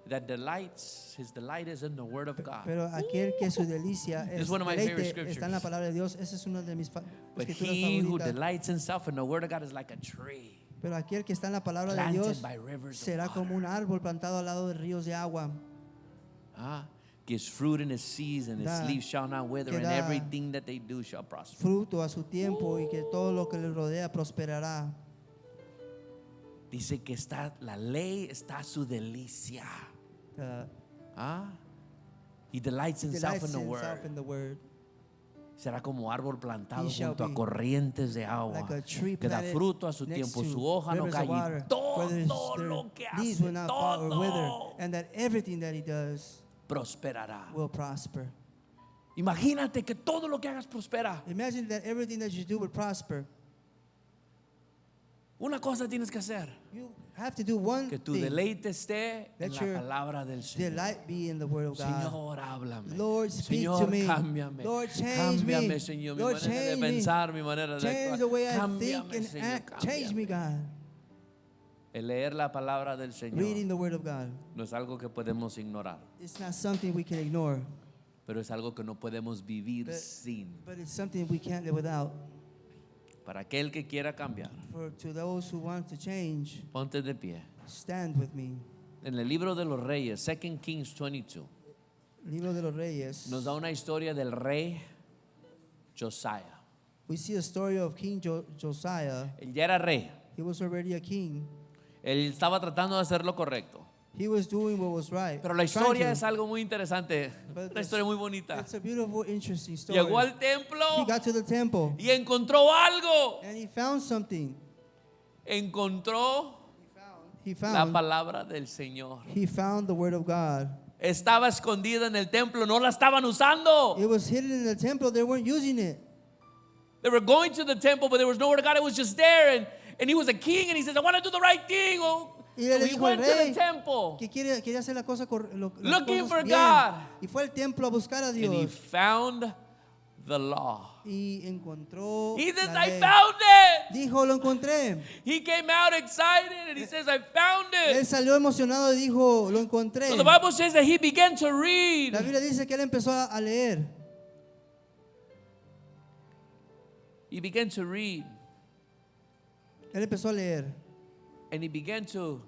that delights, his delight is in the Word of God. Pero aquel que su delicia This is es one of my favorite deleite está en la scriptures. palabra de Dios. Esa es una de mis But escrituras he who favoritas. delights himself in the Word of God is like a tree Pero aquel que está en la palabra de planted Dios by rivers of será como un water. árbol plantado al lado de ríos de agua. Gives fruit in his season, his Da- leaves shall not wither, que and da everything that they do shall prosper. Fruto a su tiempo y que todo lo que le rodea prosperará. Dice que está, la ley está a su delicia. He delights himself Delights in the himself Word. in the word. Será como árbol plantado He shall junto a be corrientes de agua, like a tree que da planted fruto a su next tiempo, to su hoja no rivers of cae, water, y where their todo lo que leaves hace, will not fall or wither, todo and that everything that he does prosperará. will prosper. Imagínate que todo lo que hagas prospera. Imagine that everything that you do will prosper. Una cosa tienes que hacer, You have to do one que tu thing. deleite esté en Let la your palabra del Señor. Delight be in the word of God. Señor, háblame. Lord, speak Señor, to me. cámbiame. Lord, change Cámbiame, me. Señor, mi Lord, manera de change me. pensar, mi manera de Change actuar. the way I Cámbiame, think and Señor, act. Change me, cámbiame. God. El leer la palabra del Señor Reading the word of God. no es algo que podemos ignorar, It's not something we can ignore, pero es algo que no podemos vivir But- sin. but it's something we can't live without. Para aquel que quiera cambiar, To those who want to change, ponte de pie. stand with me. En el libro de los Reyes, 2 Kings 22, Libro de los Reyes. nos da una historia del rey Josiah. We see a story of King Josiah. Él ya era rey. He was already a king. Él estaba tratando de hacer lo correcto. He was doing what was right. Pero la Trying historia to. es algo muy interesante. But Una historia muy bonita. It's a beautiful, interesting story. Llegó al He templo got to the temple y encontró algo. and he found something. Encontró He la found palabra del Señor. He found the word of God. Estaba escondida en el templo, no la estaban usando. It was hidden in the temple. They weren't using it. They were going to the temple, but there was no word of God. It was just there. And he was a king, and he says, I want to do the right thing. Well, Y él so le he dijo al went to rey the temple, que quería hacer la cosa las Looking cosas for bien. God. Y fue al templo a buscar a and he Dios. found the law. y encontró He says, la I ley. found it. Dijo, lo encontré. He came out excited and he says, I found Él it. salió emocionado y dijo, lo encontré. So the Bible says that he began to read. La Biblia dice que él empezó a leer. He began to read Él empezó a leer and he began to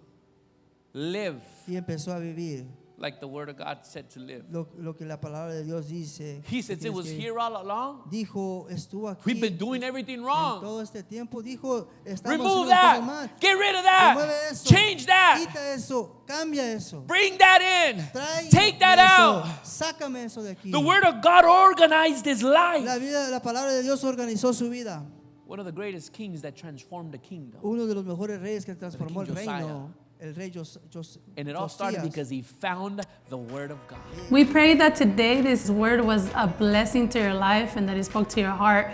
live y empezó a vivir like the Word of God said to live. lo que la palabra de Dios dice. He says, que it tienes was que- here all along. Dijo, estuvo aquí We've been doing everything en wrong. todo este tiempo. Dijo, estamos Remove haciendo las cosas mal. that. Get rid of Remueve that. eso. Change that. Quita eso. Cambia eso. Bring that in. Trae Take that eso. out. Sácame eso de aquí. The Word of God organized his life. La palabra de Dios organizó su vida. One of the greatest kings that transformed the kingdom. Uno de los mejores reyes que transformó el King reino, el rey Josías. And it all started because he found the Word of God. We pray that today this word was a blessing to your life and that it spoke to your heart.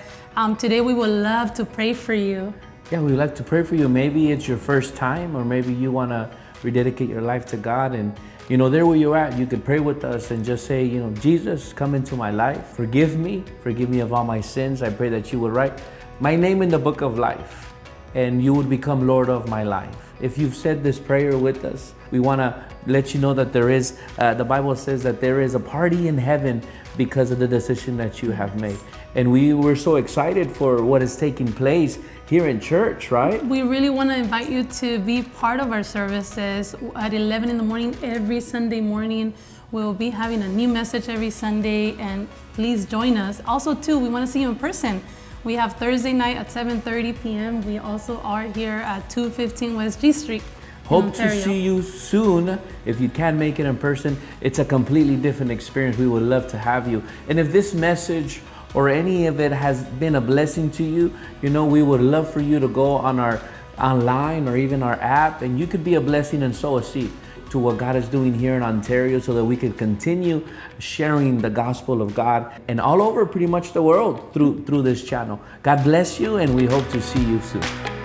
Today we would love to pray for you. Yeah, we'd like to pray for you. Maybe it's your first time, or maybe you want to rededicate your life to God. And, you know, there where you're at, you could pray with us and just say, you know, Jesus, come into my life. Forgive me of all my sins. I pray that you would write my name in the book of life and you would become Lord of my life. If you've said this prayer with us, we want to let you know that there is, the Bible says that there is a party in heaven because of the decision that you have made. And we were so excited for what is taking place here in church, right? We really want to invite you to be part of our services at 11 in the morning every Sunday morning. We'll be having a new message every Sunday and please join us. Also too, we want to see you in person. We have Thursday night at 7:30 p.m. We also are here at 215 West G Street. in Hope to Ontario. see you soon. If you can make it in person, it's a completely different experience. We would love to have you. And if this message or any of it has been a blessing to you, you know, we would love for you to go on our online or even our app, and you could be a blessing and sow a seed to what God is doing here in Ontario so that we could continue sharing the gospel of God and all over pretty much the world through this channel. God bless you, and we hope to see you soon.